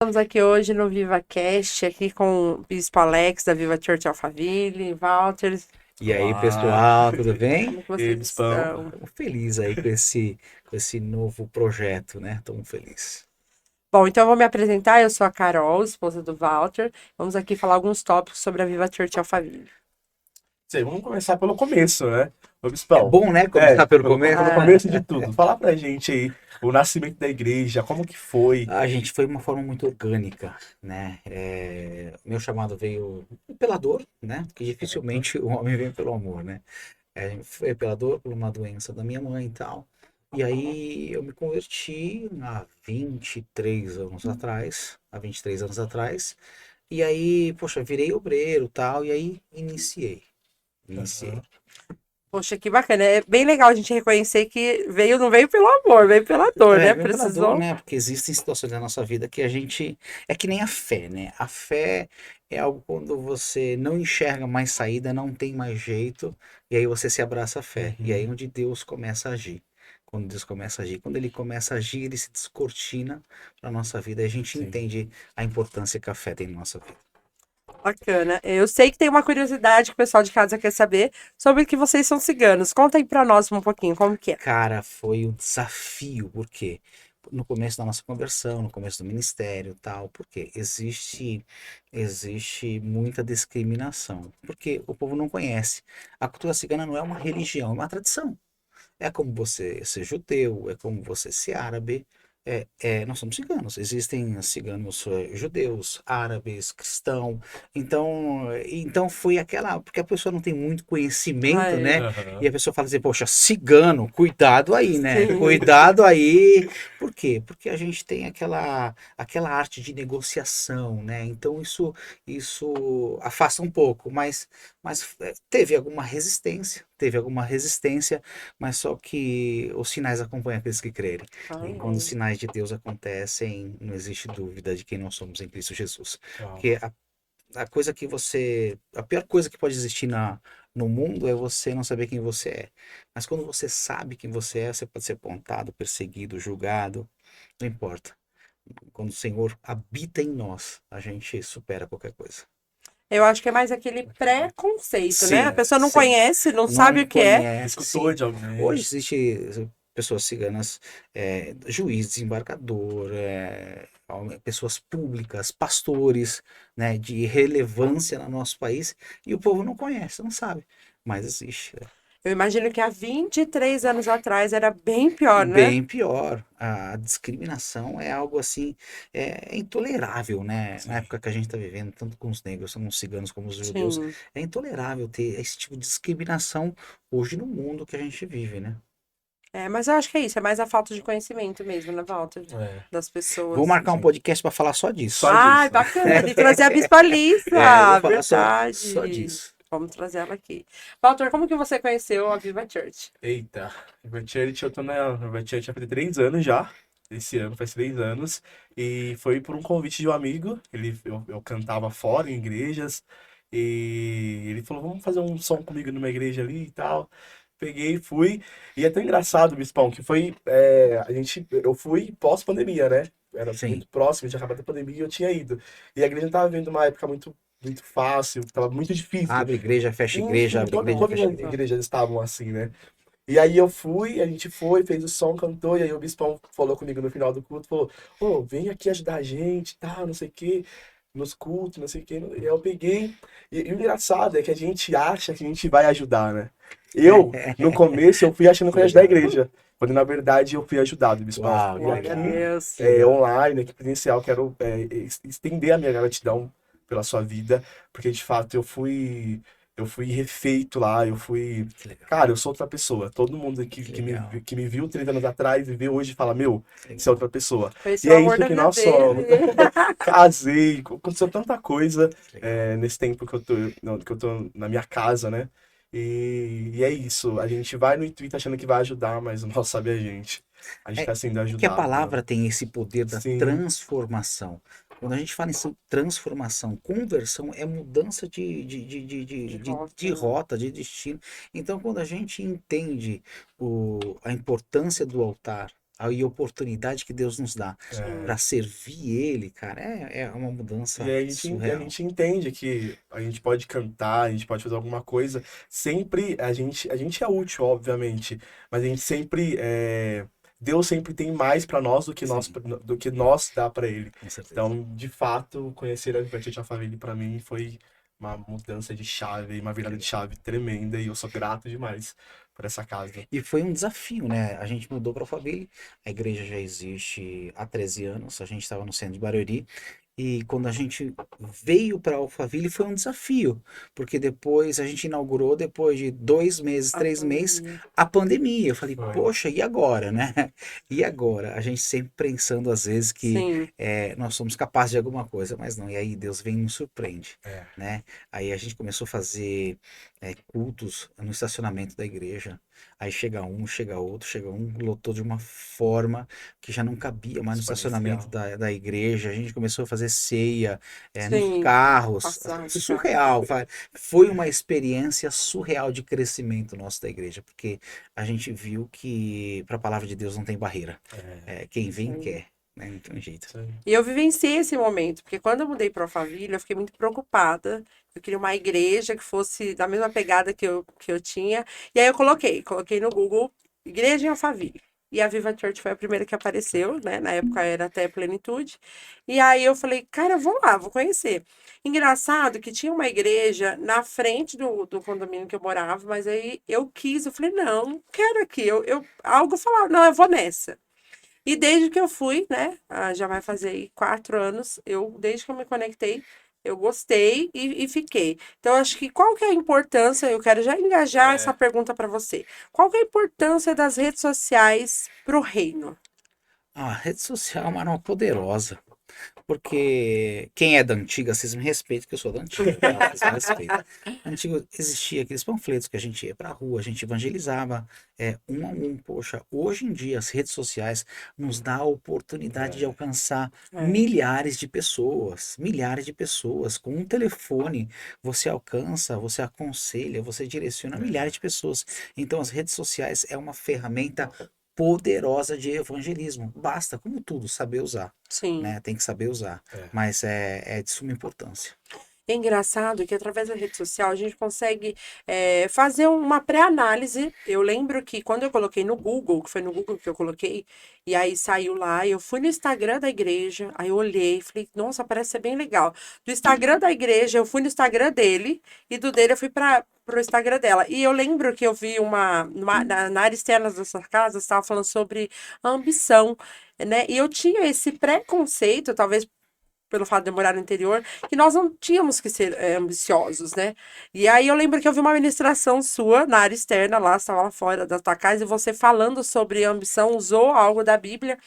Estamos aqui hoje no VivaCast, aqui com o Bispo Alex da Viva Church Alphaville, Walter. E aí, Olá, pessoal, tudo bem? Como que e aí, vocês Bispão? estão? Estamos felizes aí com esse novo projeto, né? Estamos felizes. Bom, então eu vou me apresentar. Eu sou a Carol, esposa do Walter. Vamos aqui falar alguns tópicos sobre a Viva Church Alphaville. Sei, vamos começar pelo começo, né? Ô, É Bispão, bom, né, começar pelo começo? pelo Ah, começo de tudo. Fala pra gente aí, o nascimento da igreja, como que foi? A gente foi de uma forma muito orgânica, né? Meu chamado veio pela dor, né? Porque Certo. dificilmente o homem vem pelo amor, né? Foi pela dor, por uma doença da minha mãe e tal. E aí eu me converti há 23 anos atrás, E aí, poxa, virei obreiro e tal, e aí iniciei. Aham. poxa, que bacana. É bem legal a gente reconhecer que veio, não veio pelo amor, veio pela dor, né? Vem pela dor, Precisou. né? Porque existem situações da nossa vida que a gente. É que nem a fé, né? A fé é algo quando você não enxerga mais saída, não tem mais jeito, e aí você se abraça à fé. E aí é Uhum. onde Deus começa a agir. Quando Deus começa a agir, quando ele começa a agir, ele se descortina para nossa vida, e a gente Sim. entende a importância que a fé tem na nossa vida. Bacana. Eu sei que tem uma curiosidade que o pessoal de casa quer saber sobre que vocês são ciganos. Conta aí pra nós um pouquinho como que é. Cara, foi um desafio, porque no começo da nossa conversão, no começo do ministério, e tal, porque existe muita discriminação, porque o povo não conhece. A cultura cigana não é uma religião, é uma tradição. É como você ser judeu, é como você ser árabe. Nós somos ciganos. Existem ciganos judeus, árabes, cristãos. Então foi aquela. Porque a pessoa não tem muito conhecimento, Ai, né? E Aham. a pessoa fala assim: poxa, cigano, cuidado aí, né? sim. Cuidado aí. Por quê? Porque a gente tem aquela arte de negociação, né? Então isso afasta um pouco, mas teve alguma resistência, mas só que os sinais acompanham aqueles que crerem. E quando os Amém. sinais de Deus acontecem, não existe dúvida de quem nós somos em Cristo Jesus. Uau. Porque a pior coisa que pode existir no mundo é você não saber quem você é. Mas quando você sabe quem você é, você pode ser apontado, perseguido, julgado, não importa. Quando o Senhor habita em nós, a gente supera qualquer coisa. Eu acho que é mais aquele preconceito, né? A Sim, pessoa não sim. conhece, não sabe Não o que é. conhece, Escutou sim. de Hoje alguém? existe pessoas ciganas, juiz, desembargador, pessoas públicas, pastores, né, de relevância no nosso país, e o povo não conhece, não sabe, mas existe. Eu imagino que há 23 anos atrás era bem pior, né? Bem pior, a discriminação é algo assim, intolerável, né? Na Sim. época que a gente está vivendo, tanto com os negros, como os ciganos, como os judeus, Sim. é intolerável ter esse tipo de discriminação hoje no mundo que a gente vive, né? É, mas eu acho que é isso, é mais a falta de conhecimento mesmo, né, Walter? É, Das Vou pessoas. marcar um sim. podcast para falar só Só disso. Ai, disso. bacana, tem que trazer a Bispa Vou Lissa, falar só verdade. disso. Vamos trazer ela aqui. Walter, como que você conheceu a Viva Church? Eita, River eu tô na River Church há 3 anos já. Esse ano faz 3 anos. E foi por um convite de um amigo. Eu cantava fora em igrejas. E ele falou: vamos fazer um som comigo numa igreja ali e tal. Peguei, fui. E é tão engraçado, Bispão, que foi. Eu fui pós-pandemia, né? Era Sim. muito próximo de acabar a pandemia e eu tinha ido. E a igreja não tava vivendo uma época muito fácil, tava muito difícil. Abre igreja, fecha igreja, Enfim, abre igreja, todas fecha as igreja. igrejas estavam assim, né? E aí eu fui, a gente foi, fez o som, cantou, e aí o Bispão falou comigo no final do culto, falou, ô, vem aqui ajudar a gente, tá, não sei o quê, nos cultos, não sei o quê. E eu peguei, e o engraçado é que a gente acha que a gente vai ajudar, né? No começo, eu fui achando que Que eu ia ajudar a legal. igreja, quando na verdade eu fui ajudado, Bispão. Uau, que E Glória a aqui, legal. Deus. Que legal. online, aqui presencial, quero estender a minha gratidão pela sua vida, porque de fato eu fui refeito lá, eu fui. Que legal. Cara, eu sou outra pessoa. Todo mundo que, Que que me, legal. vi- que me viu 30 anos atrás e vê hoje fala, meu, Que você é legal. outra pessoa. Conheci E o é amor isso da que vida nós somos. dele. Casei, aconteceu tanta coisa Que legal. nesse tempo que eu tô, não, que eu tô na minha casa, né? E é isso. A gente vai no intuito achando que vai ajudar, mas mal sabe a gente. A gente É, tá sendo é que a ajudado, né? palavra tem esse poder da Sim, transformação. Quando a gente fala em transformação, conversão é mudança De de rota, né? rota, de destino. Então, quando a gente entende a importância do altar, a oportunidade que Deus nos dá É. para servir Ele, cara, é uma mudança E aí a surreal. gente entende que a gente pode cantar, a gente pode fazer alguma coisa. Sempre a gente é útil, obviamente, mas a gente sempre Deus sempre tem mais para nós Sim, do que nós dá para Ele. com certeza. Então, de fato, conhecer a Vertente Alphaville para mim foi uma mudança de chave, uma virada de chave tremenda e eu sou grato demais por essa casa. E foi um desafio, né? A gente mudou para Alphaville, a igreja já existe há 13 anos, a gente estava no centro de Barueri, e quando a gente veio para Alphaville foi um desafio, porque depois a gente inaugurou, depois de 2 meses, A 3 meses, pandemia. a pandemia. Eu falei, Foi. poxa, e agora, né? E agora? A gente sempre pensando às vezes que Sim, nós somos capazes de alguma coisa, mas não. E aí Deus vem e nos surpreende, É. né? Aí a gente começou a fazer cultos no estacionamento da igreja. Aí chega outro, chega um, lotou de uma forma que já não cabia mais no estacionamento Exponencial. da igreja. A gente começou a fazer ceia nos sim. carros, Passar de carro. surreal. Foi uma experiência surreal de crescimento nosso da igreja, porque a gente viu que para a palavra de Deus não tem barreira. Quem vem Sim. quer, né? Não tem jeito. Sim. E eu vivenciei esse momento, porque quando eu mudei para Alphaville, eu fiquei muito preocupada. Eu queria uma igreja que fosse da mesma pegada que eu tinha. E aí eu coloquei no Google Igreja em Alphaville. E a Viva Church foi a primeira que apareceu, né? Na época era até Plenitude. E aí eu falei, cara, eu vou lá, vou conhecer. Engraçado que tinha uma igreja na frente do condomínio que eu morava, mas aí eu falei, não quero aqui. Algo falava, não, eu vou nessa. E desde que eu fui, né? Já vai fazer aí 4 anos, desde que eu me conectei, eu gostei e fiquei. Então, acho que qual que é a importância? Eu quero já engajar essa pergunta para você. Qual que é a importância das redes sociais para o reino? A rede social é uma arma poderosa. Porque quem é da antiga, vocês me respeitam, que eu sou da antiga, tá? Vocês me respeitam. Antigo existia aqueles panfletos que a gente ia pra rua, a gente evangelizava um a um. Poxa, hoje em dia as redes sociais nos dá a oportunidade de alcançar É, milhares de pessoas. Com um telefone você alcança, você aconselha, você direciona milhares de pessoas. Então as redes sociais é uma ferramenta poderosa de evangelismo. Basta, como tudo, saber usar, sim. né? Tem que saber usar, É. mas é de suma importância. É engraçado que através da rede social a gente consegue fazer uma pré-análise. Eu lembro que quando eu coloquei no Google, que foi no Google que eu coloquei, e aí saiu lá, eu fui no Instagram da igreja, aí eu olhei e falei, nossa, parece ser bem legal. Do Instagram da igreja, eu fui no Instagram dele, e do dele eu fui para pro Instagram dela. E eu lembro que eu vi na área externa dessa casa, estava falando sobre a ambição, né? E eu tinha esse preconceito, talvez pelo fato de eu morar no interior, que nós não tínhamos que ser ambiciosos, né? E aí eu lembro que eu vi uma ministração sua na área externa, lá, você estava lá fora da tua casa, e você falando sobre ambição, usou algo da Bíblia,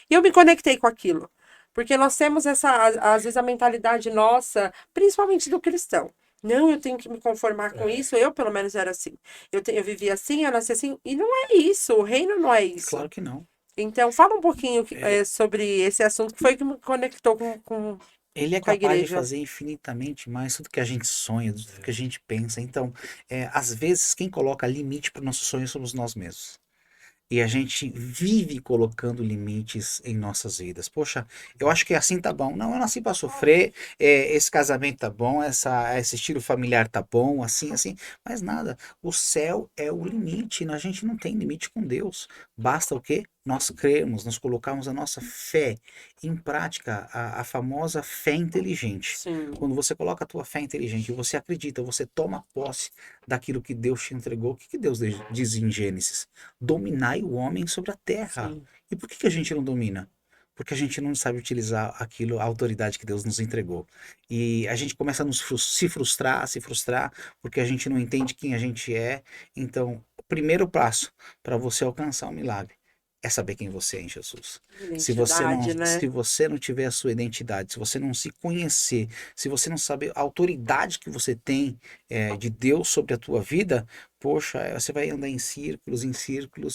e eu me conectei com aquilo. Porque nós temos às vezes, a mentalidade nossa, principalmente do cristão. Não, eu tenho que me conformar com É. isso, eu pelo menos era assim. Eu vivia assim, eu nasci assim, e não é isso, o reino não é isso. Claro que não. Então, fala um pouquinho É, sobre esse assunto que foi que me conectou ele é com a capaz de igreja. fazer infinitamente mais tudo que a gente sonha, tudo que a gente pensa. Então, às vezes, quem coloca limite para o nosso sonho somos nós mesmos. E a gente vive colocando limites em nossas vidas. Poxa, eu acho que assim tá bom. Não, eu nasci para sofrer. Esse casamento tá bom, esse estilo familiar tá bom, assim, assim. Mas nada. O céu é o limite. A gente não tem limite com Deus. Basta o quê? Nós crermos, nós colocarmos a nossa fé em prática, a famosa fé inteligente. Sim, Quando você coloca a tua fé inteligente, você acredita, você toma posse daquilo que Deus te entregou. O que que Deus diz em Gênesis? Dominai o homem sobre a terra. sim, E por que a gente não domina? Porque a gente não sabe utilizar aquilo, a autoridade que Deus nos entregou. E a gente começa a se frustrar, porque a gente não entende quem a gente é. Então, o primeiro passo para você alcançar um milagre é saber quem você é em Jesus. identidade, né? Se você não tiver a sua identidade, se você não se conhecer, se você não saber a autoridade que você tem de Deus sobre a tua vida, poxa, você vai andar em círculos,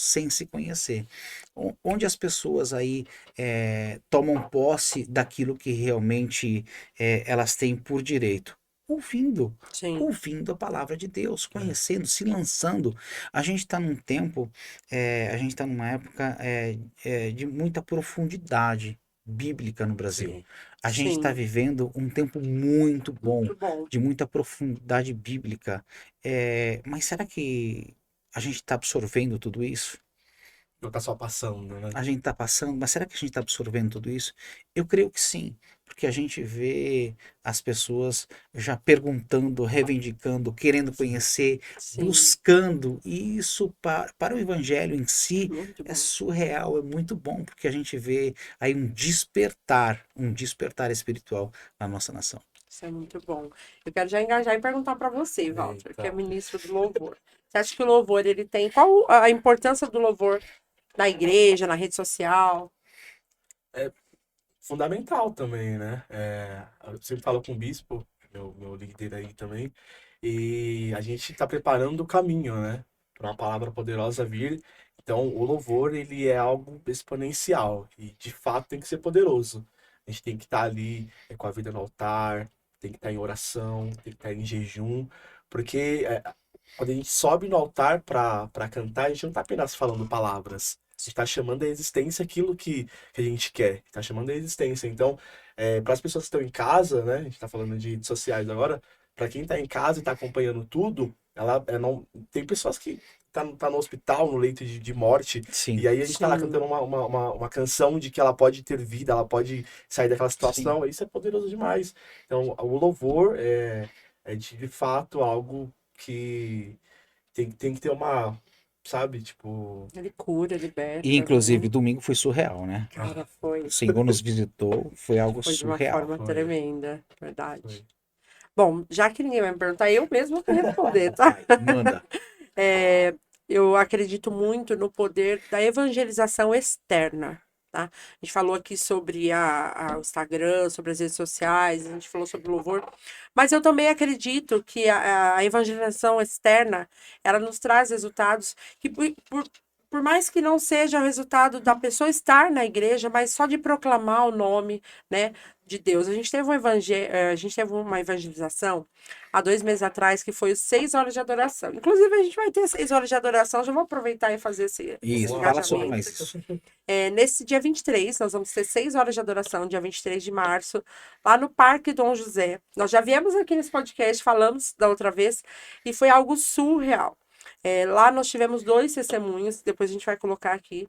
sem se conhecer. Onde as pessoas aí tomam posse daquilo que realmente elas têm por direito? ouvindo. Sim, Ouvindo a palavra de Deus, conhecendo, se lançando. A gente está num tempo, a gente está numa época de muita profundidade bíblica no Brasil. Sim. A gente está sim, vivendo um tempo muito bom, muito bom. de muita profundidade bíblica. Mas será que a gente está absorvendo tudo isso? Não tá só passando, né? A gente está passando, mas será que a gente está absorvendo tudo isso? Eu creio que sim, porque a gente vê as pessoas já perguntando, reivindicando, querendo conhecer, Sim, buscando, e isso para o evangelho em si muito é bom. surreal, é muito bom, porque a gente vê aí um despertar espiritual na nossa nação. Isso é muito bom. Eu quero já engajar e perguntar para você, Walter, que é Eita. ministro do louvor. Você acha que o louvor ele tem qual a importância do louvor na igreja, na rede social? Fundamental também, né? Eu sempre falo com o bispo, meu líder aí também, e a gente está preparando o caminho, né? Para uma palavra poderosa vir. Então, o louvor, ele é algo exponencial e, de fato, tem que ser poderoso. A gente tem que estar ali com a vida no altar, tem que estar em oração, tem que estar em jejum, porque quando a gente sobe no altar para cantar, a gente não está apenas falando palavras. A gente está chamando à existência aquilo que a gente quer. Está chamando à existência. Então, para as pessoas que estão em casa, né? A gente está falando de redes sociais agora. Para quem está em casa e está acompanhando tudo, não tem pessoas que tá no hospital, no leito de morte, Sim, e aí a gente tá lá Sim, cantando uma canção de que ela pode ter vida, ela pode sair daquela sim. situação. Isso é poderoso demais. Então, o louvor é de fato algo que tem que ter uma, sabe, tipo. ele cura, E liberta, inclusive né? domingo foi surreal, né? Cara, O foi. Senhor nos visitou, foi algo Foi de uma surreal. forma Foi, tremenda, verdade. foi. Bom, já que ninguém vai me perguntar, eu mesmo vou responder, tá? Vai, manda. É, eu acredito muito no poder da evangelização externa, tá? A gente falou aqui sobre o Instagram, sobre as redes sociais, a gente falou sobre o louvor, mas eu também acredito que a evangelização externa, ela nos traz resultados que por mais que não seja o resultado da pessoa estar na igreja, mas só de proclamar o nome, né, de Deus. A gente teve uma evangelização há 2 meses atrás, que foi os 6 horas de adoração. Inclusive, a gente vai ter 6 horas de adoração. Já vou aproveitar e fazer esse Isso, Vamos lá. fala sobre engajamento. mais isso. Nesse dia 23, nós vamos ter 6 horas de adoração, dia 23 de março, lá no Parque Dom José. Nós já viemos aqui nesse podcast, falamos da outra vez, e foi algo surreal. Lá nós tivemos 2 testemunhos, depois a gente vai colocar aqui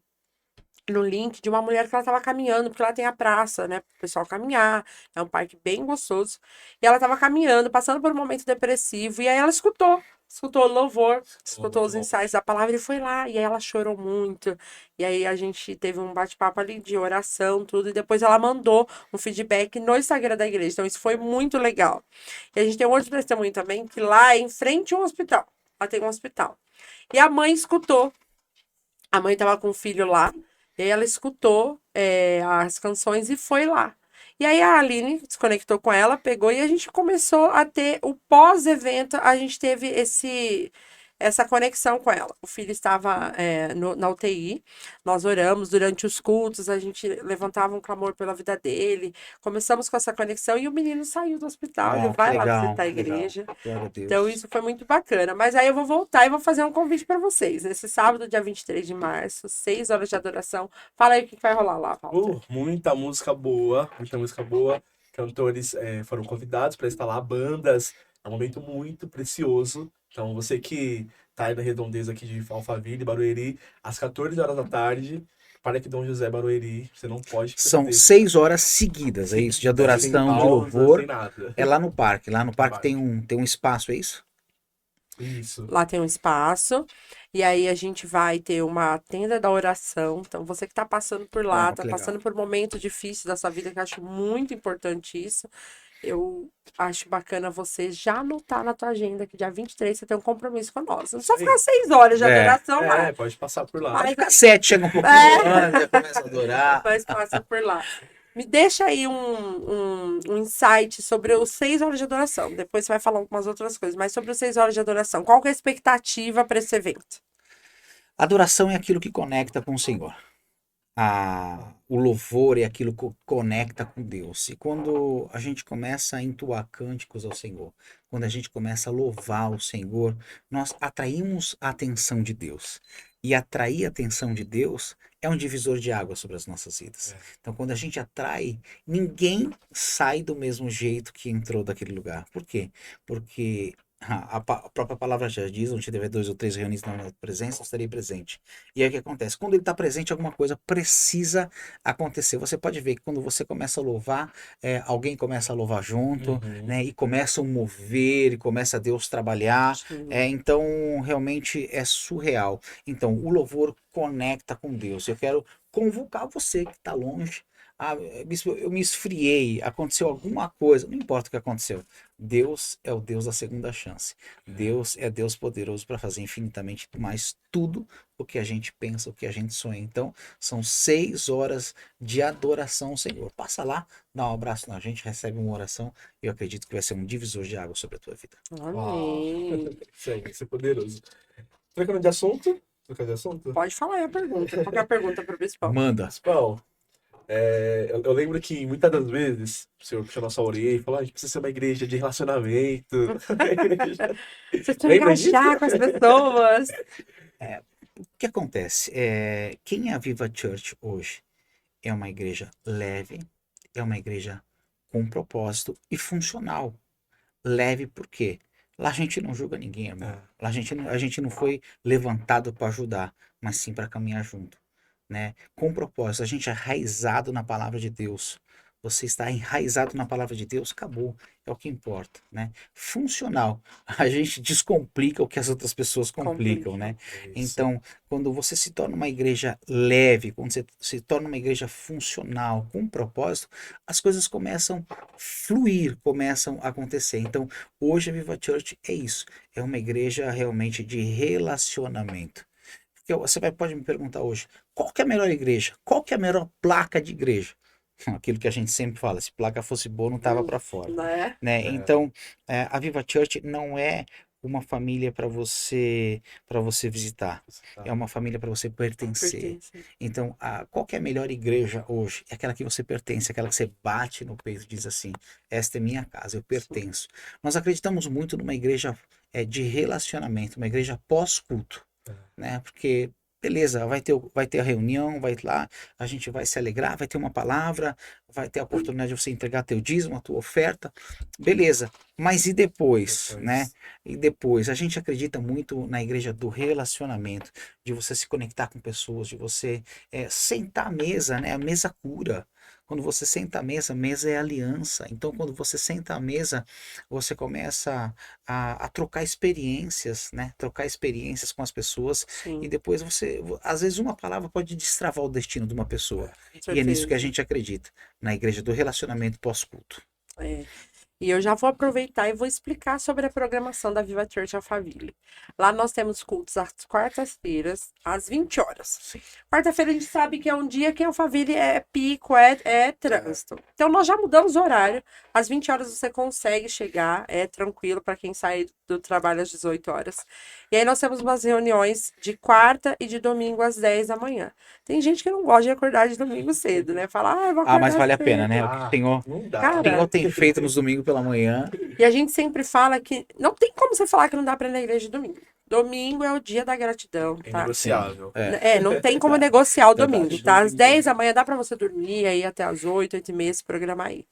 no link de uma mulher que ela estava caminhando, porque lá tem a praça, né, para o pessoal caminhar, é um parque bem gostoso. E ela estava caminhando, passando por um momento depressivo, e aí ela escutou o louvor, escutou Muito os bom. ensaios da palavra e foi lá. E aí ela chorou muito. E aí a gente teve um bate-papo ali de oração, tudo, e depois ela mandou um feedback no Instagram da igreja. Então isso foi muito legal. E a gente tem um outro testemunho também, que lá é em frente a um hospital. Lá tem um hospital. E a mãe escutou. A mãe estava com o filho lá, e aí ela escutou as canções e foi lá. E aí a Aline desconectou com ela, pegou e a gente começou a ter o pós-evento, a gente teve essa conexão com ela. O filho estava na UTI, nós oramos durante os cultos, a gente levantava um clamor pela vida dele, começamos com essa conexão e o menino saiu do hospital, ele Ah, que vai lá legal, visitar a que legal. igreja. Glória a Então, Deus. isso foi muito bacana. Mas aí eu vou voltar e vou fazer um convite para vocês. Nesse sábado, dia 23 de março, 6 horas de adoração. Fala aí o que vai rolar lá, Walter. Muita música boa, muita música boa. Cantores foram convidados para estar lá, bandas. É um momento muito precioso. Então, você que tá aí na redondeza aqui de Alphaville, Barueri, às 14 horas da tarde, Parque Dom José, Barueri, você não pode São perder. 6 horas seguidas, é isso? De Sem adoração, de pausa, sem louvor. nada. É lá no parque. Lá no parque tem Parque. um espaço, é isso? Isso. Lá tem um espaço. E aí a gente vai ter uma tenda da oração. Então, você que está passando por lá, Ah, está que legal. passando por um momento difícil da sua vida, que eu acho muito importante isso. Eu acho bacana você já anotar na tua agenda que dia 23 você tem um compromisso com nós. Não Isso precisa aí. ficar 6 horas de É. adoração, mas, Pode passar por lá. Pode mas ficar 7, chega um pouquinho antes, já começa a adorar. mas passa por lá. Me deixa aí um insight sobre os 6 horas de adoração. Depois você vai falar algumas outras coisas, mas sobre os 6 horas de adoração. Qual que é a expectativa para esse evento? Adoração é aquilo que conecta com o Senhor. o louvor é aquilo que conecta com Deus. E quando a gente começa a entoar cânticos ao Senhor, quando a gente começa a louvar o Senhor, nós atraímos a atenção de Deus. E atrair a atenção de Deus é um divisor de água sobre as nossas vidas. É. Então, quando a gente atrai, ninguém sai do mesmo jeito que entrou daquele lugar. Por quê? Porque a própria palavra já diz, onde tiver dois ou três reunidos na minha presença, eu estarei presente. E aí o que acontece? Quando ele está presente, alguma coisa precisa acontecer. Você pode ver que quando você começa a louvar, alguém começa a louvar junto, Uhum. né? E começa a mover, e começa a Deus trabalhar. Sim. Então, realmente é surreal. Então, o louvor conecta com Deus. Eu quero convocar você que está longe. Ah, bispo, eu me esfriei, aconteceu alguma coisa, não importa o que aconteceu. Deus é o Deus da segunda chance. Deus é Deus poderoso para fazer infinitamente mais tudo o que a gente pensa, o que a gente sonha. Então, são 6 horas de adoração ao Senhor. Passa lá, dá um abraço na gente, recebe uma oração. Eu acredito que vai ser um divisor de água sobre a tua vida. Uau. Amém. Isso é poderoso. Trocando de assunto? Trocando de assunto? Pode falar aí a pergunta. Qual que é a pergunta para o Bispão? Manda. Principal. Eu lembro que muitas das vezes o senhor puxou nossa orelha e falou: a gente precisa ser uma igreja de relacionamento. Vocês precisam Lembra disso? engajar com as pessoas. O que acontece? Quem é a Viva Church hoje? É uma igreja leve, é uma igreja com propósito e funcional. Leve por quê? Lá a gente não julga ninguém, irmão. É. Lá a gente não foi levantado para ajudar, mas sim para caminhar junto, né? Com propósito, a gente é enraizado na palavra de Deus. Você está enraizado na palavra de Deus, acabou. É o que importa, né? Funcional. A gente descomplica o que as outras pessoas complicam, Complica. né? É isso. Então, quando você se torna uma igreja leve, quando você se torna uma igreja funcional, com propósito, as coisas começam a fluir, começam a acontecer. Então, hoje a Viva Church é isso. É uma igreja realmente de relacionamento. Porque pode me perguntar hoje, qual que é a melhor igreja? Qual que é a melhor placa de igreja? Aquilo que a gente sempre fala, se placa fosse boa, não tava para fora, Né? né? É. Então, a Viva Church não é uma família para você visitar. Tá. É uma família para você pertencer. Pertence. Então, qual que é a melhor igreja hoje? É aquela que você pertence, aquela que você bate no peito e diz assim: esta é minha casa, eu pertenço. Nós acreditamos muito numa igreja de relacionamento, uma igreja pós-culto, né? Porque, beleza, vai ter a reunião, vai lá, a gente vai se alegrar, vai ter uma palavra, vai ter a oportunidade de você entregar teu dízimo, a tua oferta, beleza. Mas e depois, né? Depois. E depois, a gente acredita muito na igreja do relacionamento, de você se conectar com pessoas, de você sentar à mesa, né? A mesa cura. Quando você senta à mesa, mesa é aliança. Então, quando você senta à mesa, você começa a trocar experiências, né? Trocar experiências com as pessoas e Sim, depois às vezes uma palavra pode destravar o destino de uma pessoa. com E é nisso que a certeza. gente acredita, na igreja do relacionamento pós-culto. É. E eu já vou aproveitar e vou explicar sobre a programação da Viva Church Alphaville. Lá nós temos cultos às quartas-feiras, às 20 horas. Sim. Quarta-feira a gente sabe que é um dia que em Alphaville é pico, é trânsito. Então nós já mudamos o horário. Às 20 horas você consegue chegar, é tranquilo para quem sai do trabalho às 18 horas. E aí nós temos umas reuniões de quarta e de domingo às 10 da manhã. Tem gente que não gosta de acordar de domingo cedo, né? Fala, eu vou Mas acordar vale a pena, cedo. né? O que o Senhor, Não o dá. Cara, Senhor tem feito nos domingos pela manhã. e a gente sempre fala que não tem como você falar que não dá pra ir na igreja de domingo. Domingo é o dia da gratidão, É tá? Sim, negociável. Não tem como negociar o domingo, verdade. tá? Às 10 da manhã dá pra você dormir aí até às 8, 8 e meia, se programar aí.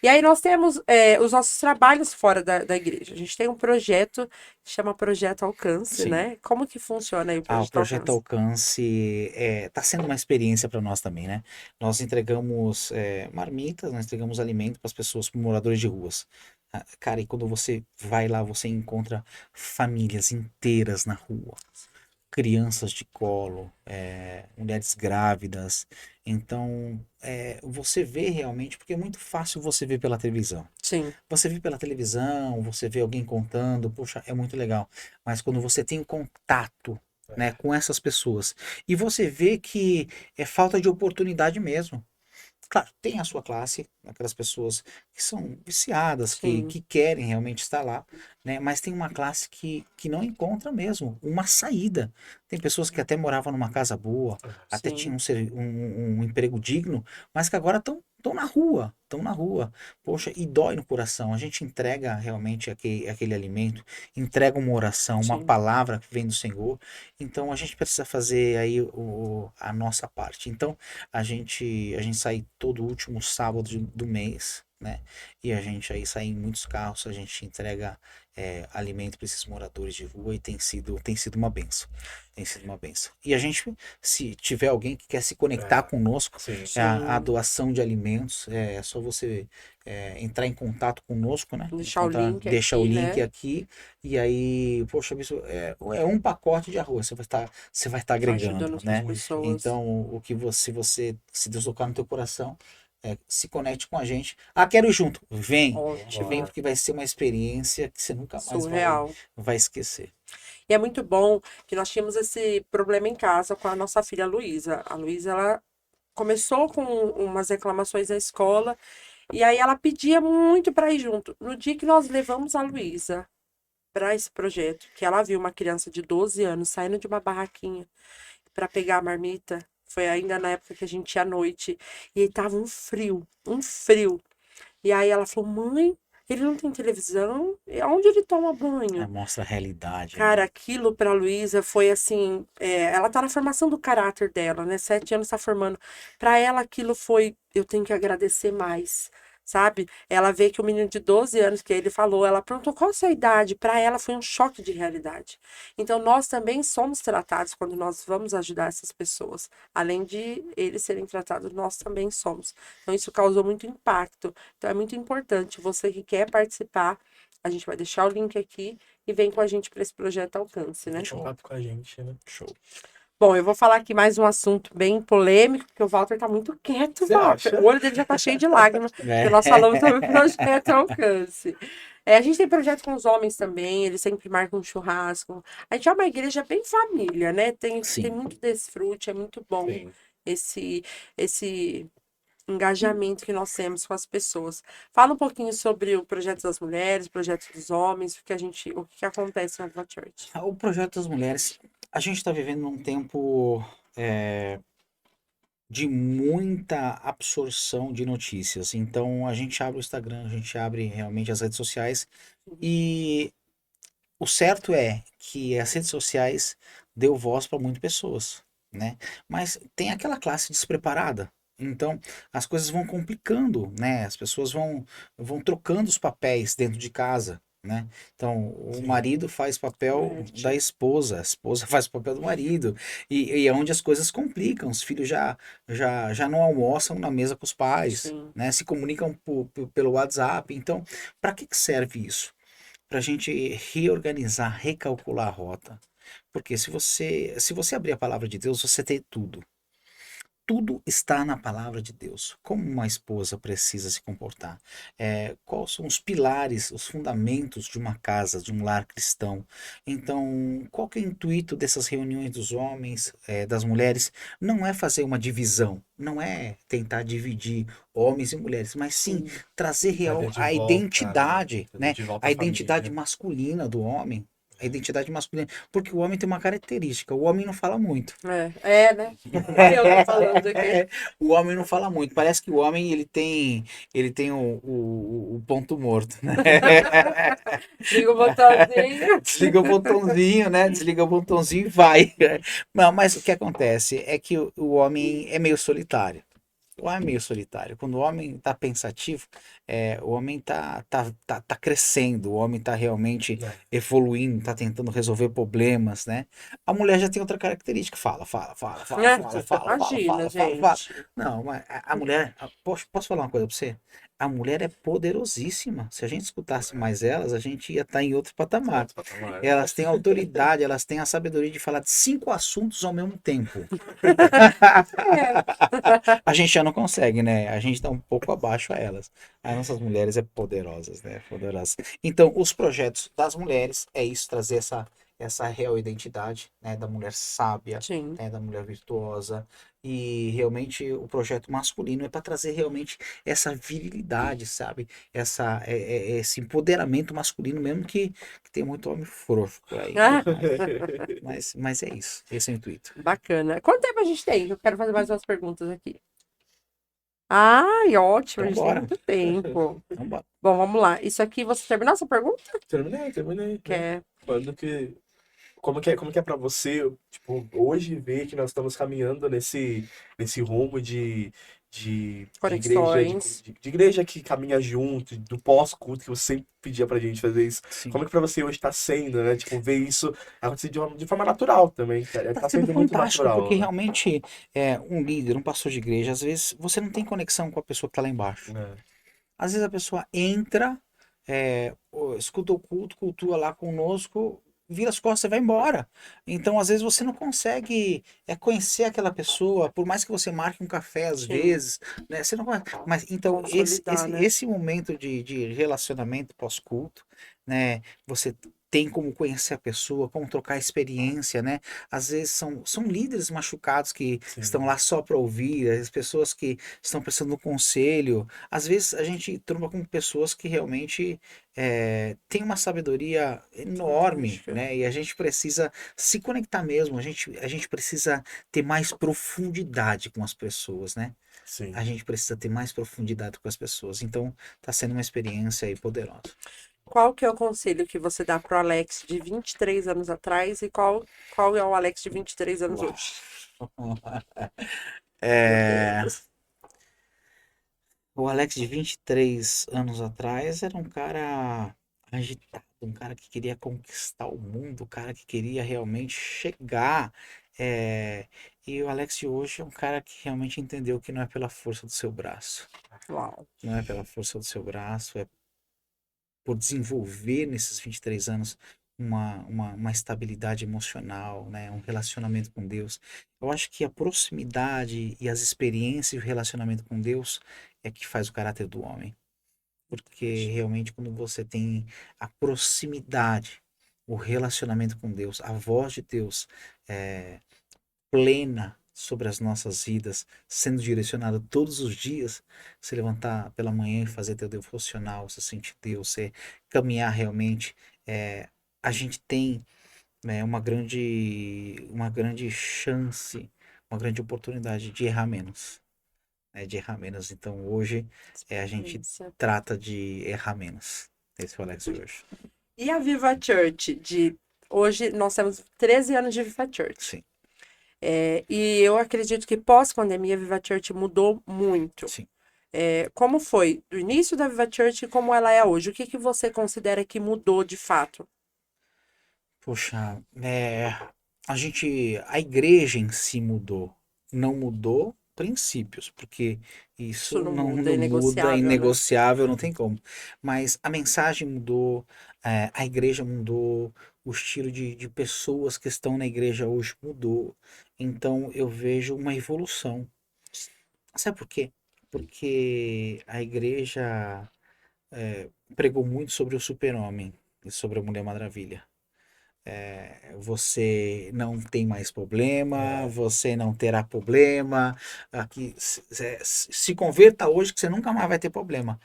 E aí nós temos os nossos trabalhos fora da igreja. A gente tem um projeto que chama Projeto Alcance, Sim. né? Como que funciona aí o O Projeto projeto Alcance? Alcance está sendo uma experiência para nós também, né? Nós entregamos marmitas, nós entregamos alimento para as pessoas, para moradores de ruas. Cara, e quando você vai lá, você encontra famílias inteiras na rua, crianças de colo, mulheres grávidas. Então, você vê realmente, porque é muito fácil você ver pela televisão. Sim, Você vê pela televisão, você vê alguém contando, poxa, é muito legal. Mas quando você tem contato, né, com essas pessoas, e você vê que é falta de oportunidade mesmo. Claro, tem a sua classe, aquelas pessoas que são viciadas, Sim. que querem realmente estar lá, né? Mas tem uma classe que não encontra mesmo uma saída. Tem pessoas que até moravam numa casa boa, até Sim. tinham um emprego digno, mas que agora estão na rua, estão na rua. Poxa, e dói no coração. A gente entrega realmente aquele alimento, entrega uma oração, uma Sim. palavra que vem do Senhor. Então a gente precisa fazer aí a nossa parte. Então a gente sai todo último sábado do mês, né? E a gente aí sai em muitos carros, a gente entrega alimento para esses moradores de rua e tem sido uma benção. Tem sido uma benção. E a gente, se tiver alguém que quer se conectar conosco, Sim. a Sim. doação de alimentos, é só você entrar em contato conosco, né? Deixar o link Deixa o aqui, link né? aqui e aí, poxa, isso é um pacote de arroz, você vai estar agregando, Ajudando as né? Muito. pessoas. Então, se Deus tocar no teu coração, se conecte com a gente. Ah, quero ir junto. Vem, vem Ótimo. porque vai ser uma experiência que você nunca mais vai, Surreal. vai esquecer. E é muito bom que nós tínhamos esse problema em casa com a nossa filha Luísa. A Luísa, ela começou com umas reclamações na escola e aí ela pedia muito para ir junto. No dia que nós levamos a Luísa para esse projeto, que ela viu uma criança de 12 anos saindo de uma barraquinha para pegar a marmita, foi ainda na época que a gente ia à noite, e aí tava um frio, um frio. E aí ela falou: "Mãe, ele não tem televisão? E aonde ele toma banho?" Mostra a realidade, Cara, né? aquilo pra Luísa foi assim, ela tá na formação do caráter dela, né? 7 anos tá formando. Pra ela aquilo foi, eu tenho que agradecer mais, sabe? Ela vê que o menino de 12 anos que ele falou, ela perguntou qual a sua idade, pra ela foi um choque de realidade. Então nós também somos tratados quando nós vamos ajudar essas pessoas. Além de eles serem tratados, nós também somos. Então isso causou muito impacto. Então é muito importante, você que quer participar, a gente vai deixar o link aqui e vem com a gente para esse projeto Alcance, né? Deixa um papo com a gente, né? Show. Bom, eu vou falar aqui mais um assunto bem polêmico, porque o Walter tá muito quieto, Você Walter. acha? O olho dele já tá cheio de lágrimas, porque nós É. falamos sobre o projeto Alcance. A gente tem projeto com os homens também, eles sempre marcam um churrasco. A gente é uma igreja bem família, né? Tem Sim. muito desfrute, é muito bom Sim. esse engajamento que nós temos com as pessoas. Fala um pouquinho sobre o projeto das mulheres, o projeto dos homens, o que acontece na Adva Church. O projeto das mulheres, a gente está vivendo num tempo de muita absorção de notícias. Então a gente abre o Instagram, a gente abre realmente as redes sociais e o certo é que as redes sociais deu voz para muitas pessoas, né? Mas tem aquela classe despreparada. Então as coisas vão complicando, né? As pessoas vão trocando os papéis dentro de casa. Né? Então, o Sim. marido faz papel da Inverte. esposa, a esposa faz o papel do marido, e é onde as coisas complicam. Os filhos já não almoçam na mesa com os pais, Sim. né? Se comunicam pelo WhatsApp. Então, para que serve isso? Para a gente reorganizar, recalcular a rota. Porque se você abrir a palavra de Deus, você tem tudo. Tudo está na palavra de Deus. Como uma esposa precisa se comportar? Quais são os pilares, os fundamentos de uma casa, de um lar cristão? Então, qual que é o intuito dessas reuniões dos homens, das mulheres? Não é fazer uma divisão, não é tentar dividir homens e mulheres, mas sim Sim. trazer real Trazer de a volta, né? identidade, Trazer né? de volta A a identidade família. masculina do homem. A identidade masculina. Porque o homem tem uma característica, o homem não fala muito. Né? Olha eu tô falando aqui. O homem não fala muito. Parece que o homem ele tem o ponto morto, né? Liga o botãozinho. Desliga o botãozinho, né? Desliga o botãozinho e vai. Não, mas o que acontece é que o homem é meio solitário. O homem é meio solitário. Quando o homem está pensativo, o homem tá crescendo, o homem está realmente É. evoluindo, está tentando resolver problemas, né? A mulher já tem outra característica. Fala, fala, fala, fala, fala, fala, fala, Imagina, fala, fala, fala. gente. Não, mas a mulher. Posso falar uma coisa pra você? A mulher é poderosíssima. Se a gente escutasse mais elas, a gente ia estar em outro patamar. Outro patamar. Elas têm autoridade, elas têm a sabedoria de falar de 5 assuntos ao mesmo tempo. É. A gente já não consegue, né? A gente está um pouco abaixo a elas. As nossas mulheres é poderosas, né? Poderosas. Então, os projetos das mulheres é isso, trazer essa real identidade, né? Da mulher sábia, Sim. né? Da mulher virtuosa. E realmente o projeto masculino é para trazer realmente essa virilidade, sabe? Esse empoderamento masculino, mesmo que tem muito homem frouxo por aí, né? Ah, Mas é isso. Esse é o intuito. bacana. Quanto tempo a gente tem? Eu quero fazer mais umas perguntas aqui. Ai, ótimo, a Então gente tem bora. muito tempo. Então bora. Bom, vamos lá. Isso aqui, você terminou essa pergunta? Terminei, né? Quer Quando que. Como que é pra você, tipo, hoje ver que nós estamos caminhando nesse rumo de igreja, conexões? de igreja que caminha junto, do pós-culto, que você sempre pedia pra gente fazer isso. Sim. Como é que pra você hoje tá sendo, né? Tipo, ver isso acontecer de forma natural também, cara. Tá Tá sendo sendo muito fantástico, porque natural, né? realmente um líder, um pastor de igreja, às vezes você não tem conexão com a pessoa que tá lá embaixo. É, Às vezes a pessoa entra, escuta o culto, cultua lá conosco, vira as costas e vai embora. Então, às vezes, você não consegue conhecer aquela pessoa, por mais que você marque um café, às Sim, vezes, né? Você não conhece. Mas então, esse, consolidar, esse, né? esse momento de relacionamento pós-culto, né? Você tem como conhecer a pessoa, como trocar experiência, né? Às vezes são líderes machucados que estão sim, lá só para ouvir, as pessoas que estão precisando de um conselho. Às vezes a gente tromba com pessoas que realmente têm uma sabedoria enorme, Fantástica. né? E a gente precisa se conectar mesmo, a gente precisa ter mais profundidade com as pessoas, né? A sim. gente precisa ter mais profundidade com as pessoas. Então, tá sendo uma experiência aí poderosa. Qual que é o conselho que você dá pro Alex de 23 anos atrás e qual é o Alex de 23 anos Uau. hoje? Meu É, Deus. o Alex de 23 anos atrás era um cara agitado, um cara que queria conquistar o mundo, um cara que queria realmente chegar. é, E o Alex de hoje é um cara que realmente entendeu que não é pela força do seu braço. Uau. Não é pela força do seu braço, é por desenvolver nesses 23 anos uma estabilidade emocional, né? Um relacionamento com Deus. Eu acho que a proximidade e as experiências e o relacionamento com Deus é que faz o caráter do homem. Porque realmente quando você tem a proximidade, o relacionamento com Deus, a voz de Deus é, plena sobre as nossas vidas, sendo direcionada todos os dias, se levantar pela manhã e fazer teu devocional, você sentir Deus, você caminhar realmente, a gente tem uma grande chance, uma grande oportunidade de errar menos, né, de errar menos. Então hoje a gente Experiência. trata de errar menos. Esse é o Alex de hoje. E a Viva Church de hoje nós temos 13 anos de Viva Church. Sim, E eu acredito que pós-pandemia a Viva Church mudou muito. sim. Como foi do início da Viva Church e como ela é hoje? O que que você considera que mudou de fato? Poxa, a igreja em si mudou, não mudou princípios, porque Isso isso não não, muda, é não muda, é negociável, né? inegociável, não tem como. Mas a mensagem mudou, a igreja mudou, o estilo de pessoas que estão na igreja hoje mudou. Então eu vejo uma evolução. Sabe por quê? Porque a igreja pregou muito sobre o super-homem e sobre a Mulher Maravilha. Você não tem mais problema, É, você não terá problema. Aqui, se converta hoje que você nunca mais vai ter problema.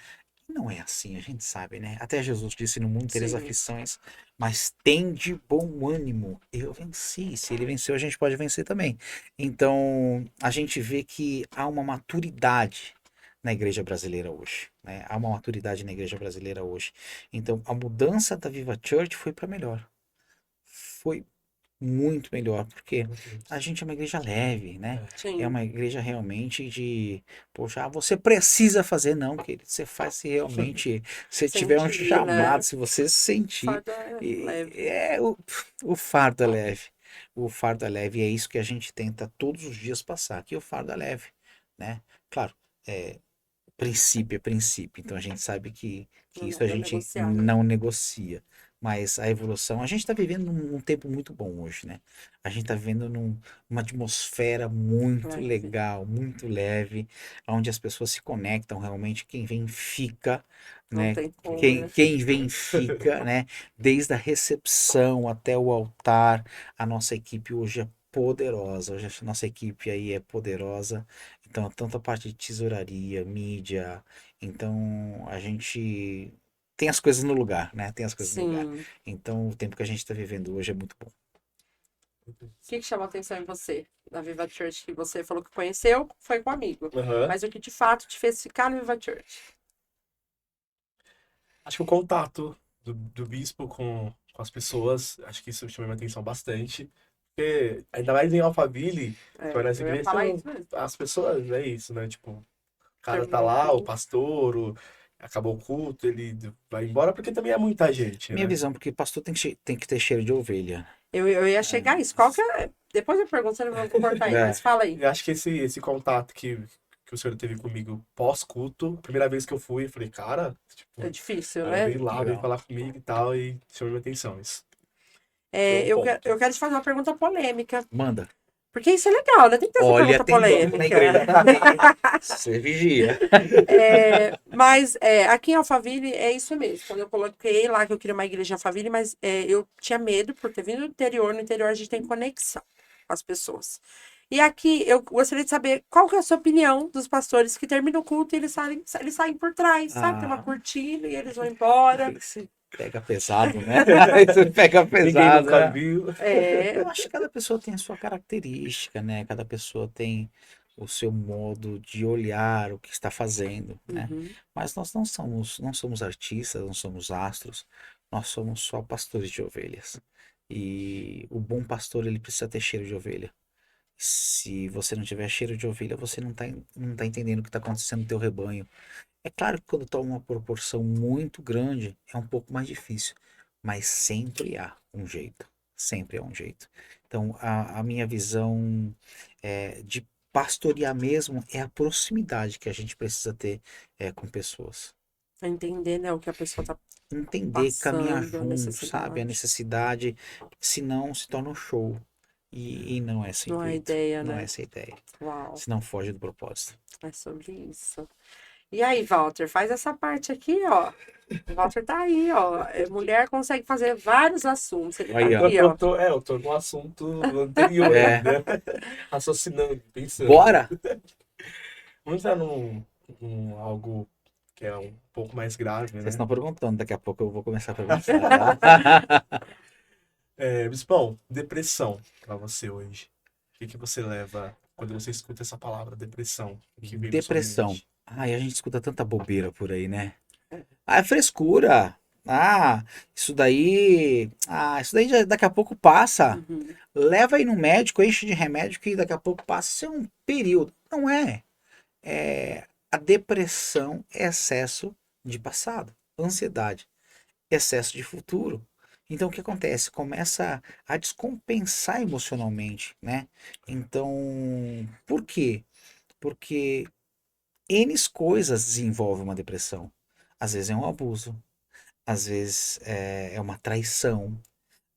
E não é assim, a gente sabe, né? Até Jesus disse: no mundo tereis Sim, aflições, mas tem de bom ânimo. Eu venci. Se ele venceu, a gente pode vencer também. Então, a gente vê que há uma maturidade na igreja brasileira hoje, né? Há uma maturidade na igreja brasileira hoje. Então, a mudança da Viva Church foi para melhor. Foi muito melhor, porque a gente é uma igreja leve, né? é. É sim. uma igreja realmente de, poxa, você precisa fazer, não, querido. Você faz se realmente você tiver um Sentir, chamado, né? se você sentir. Fardo é E leve. o fardo é leve. O fardo é leve, e é isso que a gente tenta todos os dias passar, que o fardo é leve, né? Claro, é, princípio é princípio, então a gente sabe que isso a Nada é gente negociável. não negocia. Mas a evolução, a gente está vivendo num tempo muito bom hoje, né? A gente está vivendo numa atmosfera muito Leve. legal, muito leve, onde as pessoas se conectam realmente, quem vem fica, Não né? tem como, Quem, né? quem vem fica, né? Desde a recepção até o altar, a nossa equipe hoje é poderosa. Hoje a nossa equipe aí é poderosa. Então, tanto a parte de tesouraria, mídia. Então, a gente tem as coisas no lugar, né? Tem as coisas no lugar. Sim. Então, o tempo que a gente está vivendo hoje é muito bom. O que chamou a atenção em você, da Viva Church, que você falou que conheceu, foi com um amigo. Aham. Mas o que de fato te fez ficar no Viva Church? Acho que o contato do bispo com as pessoas, acho que isso chamou minha atenção bastante. Porque, ainda mais em Alphaville, você vai nas Eu ia igrejas, falar isso mesmo. as pessoas, é isso, né? Tipo, o cara tá Terminou o lá, o culto. pastor, acabou o culto, ele vai embora porque também é muita gente, Minha né? visão, porque pastor tem que ter cheiro de ovelha. Eu ia chegar a isso. Qual que é... Depois eu pergunto, você não vai cortar aí, É. mas fala aí. Eu acho que esse contato que o senhor teve comigo pós-culto, primeira vez que eu fui, eu falei, cara, tipo, É difícil, cara né? veio lá, veio Legal. falar comigo e tal, e chamou minha atenção. Isso foi É, um ponto. eu quero te fazer uma pergunta polêmica. Manda. Porque isso é legal, né? Tem que ter essa Olha, pergunta tem dono na polêmica. igreja também. Você vigia. Mas aqui em Alphaville é isso mesmo. Quando eu coloquei lá que eu queria uma igreja em Alphaville, mas eu tinha medo por ter vindo do interior. No interior a gente tem conexão com as pessoas. E aqui eu gostaria de saber qual que é a sua opinião dos pastores que terminam o culto e eles saem por trás, sabe? Tem uma Ah, cortina e eles vão embora. aí você pega pesado, né? Aí você pega Ninguém pesado, nunca né? viu. Eu acho que cada pessoa tem a sua característica, né? Cada pessoa tem o seu modo de olhar o que está fazendo, né? Uhum, Mas nós não somos artistas, não somos astros, nós somos só pastores de ovelhas. E o bom pastor, ele precisa ter cheiro de ovelha. Se você não tiver cheiro de ovelha, você não tá entendendo o que está acontecendo no teu rebanho. É claro que quando toma uma proporção muito grande, é um pouco mais difícil, mas sempre há um jeito, sempre há um jeito. Então, a minha visão de pastorear mesmo é a proximidade que a gente precisa ter com pessoas. pra entender, né, o que a pessoa tá Entender, caminhar passando, a junto, sabe? A necessidade. necessidade, senão se torna um show. E não é esse Não é intuito, ideia, não é né? essa a ideia. Uau, Senão foge do propósito. é sobre isso. E aí, Walter, faz essa parte aqui, ó. O Walter tá aí, ó. Mulher consegue fazer vários assuntos. Ele tá Aí, ó. aqui, ó. Eu tô no assunto anterior, É, né? Raciocinando, pensando. bora! Vamos entrar num algo que é um pouco mais grave, Vocês né? estão perguntando, daqui a pouco eu vou começar a perguntar, tá? Bispão, depressão pra você hoje. O que que você leva quando você escuta essa palavra, depressão? O que vem na sua Depressão. mente? Ai, a gente escuta tanta bobeira por aí, né? Ah, é frescura. Ah, isso daí. Ah, isso daí daqui a pouco passa. Uhum. Leva aí no médico, enche de remédio que daqui a pouco passa. Isso é um período. Não é. A depressão é excesso de passado, ansiedade, excesso de futuro. Então o que acontece? Começa a descompensar emocionalmente, né? Então, por quê? Porque N coisas desenvolvem uma depressão. Às vezes é um abuso, às vezes é uma traição,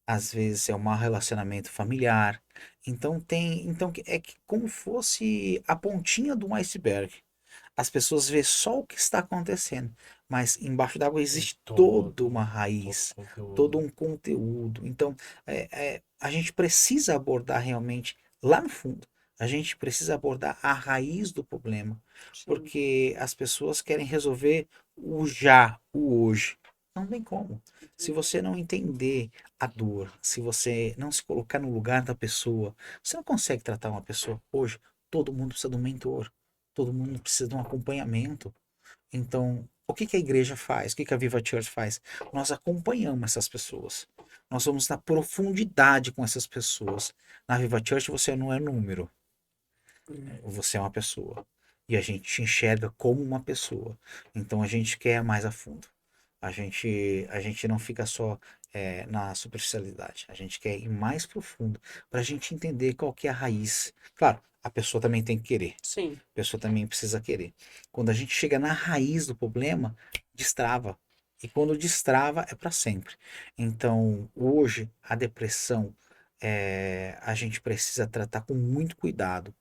às vezes é um mau relacionamento familiar. Então é que como fosse a pontinha de um iceberg. As pessoas vê só o que está acontecendo, mas embaixo d'água Tem existe toda todo uma o raiz, todo conteúdo. um conteúdo. Então, a gente precisa abordar realmente lá no fundo. A gente precisa abordar a raiz do problema, Sim. porque as pessoas querem resolver o já, o hoje. Não tem como. Se você não entender a dor, se você não se colocar no lugar da pessoa, você não consegue tratar uma pessoa. Hoje, todo mundo precisa de um mentor. Todo mundo precisa de um acompanhamento. Então, o que que a igreja faz? O que que a Viva Church faz? Nós acompanhamos essas pessoas. Nós vamos na profundidade com essas pessoas. Na Viva Church você não é número, você é uma pessoa. E a gente te enxerga como uma pessoa. Então a gente quer mais a fundo. A gente não fica só na superficialidade. A gente quer ir mais profundo para a gente entender qual que é a raiz. Claro, a pessoa também tem que querer. Sim. A pessoa também precisa querer. Quando a gente chega na raiz do problema, destrava. E quando destrava, é para sempre. Então, hoje, a depressão, a gente precisa tratar com muito cuidado,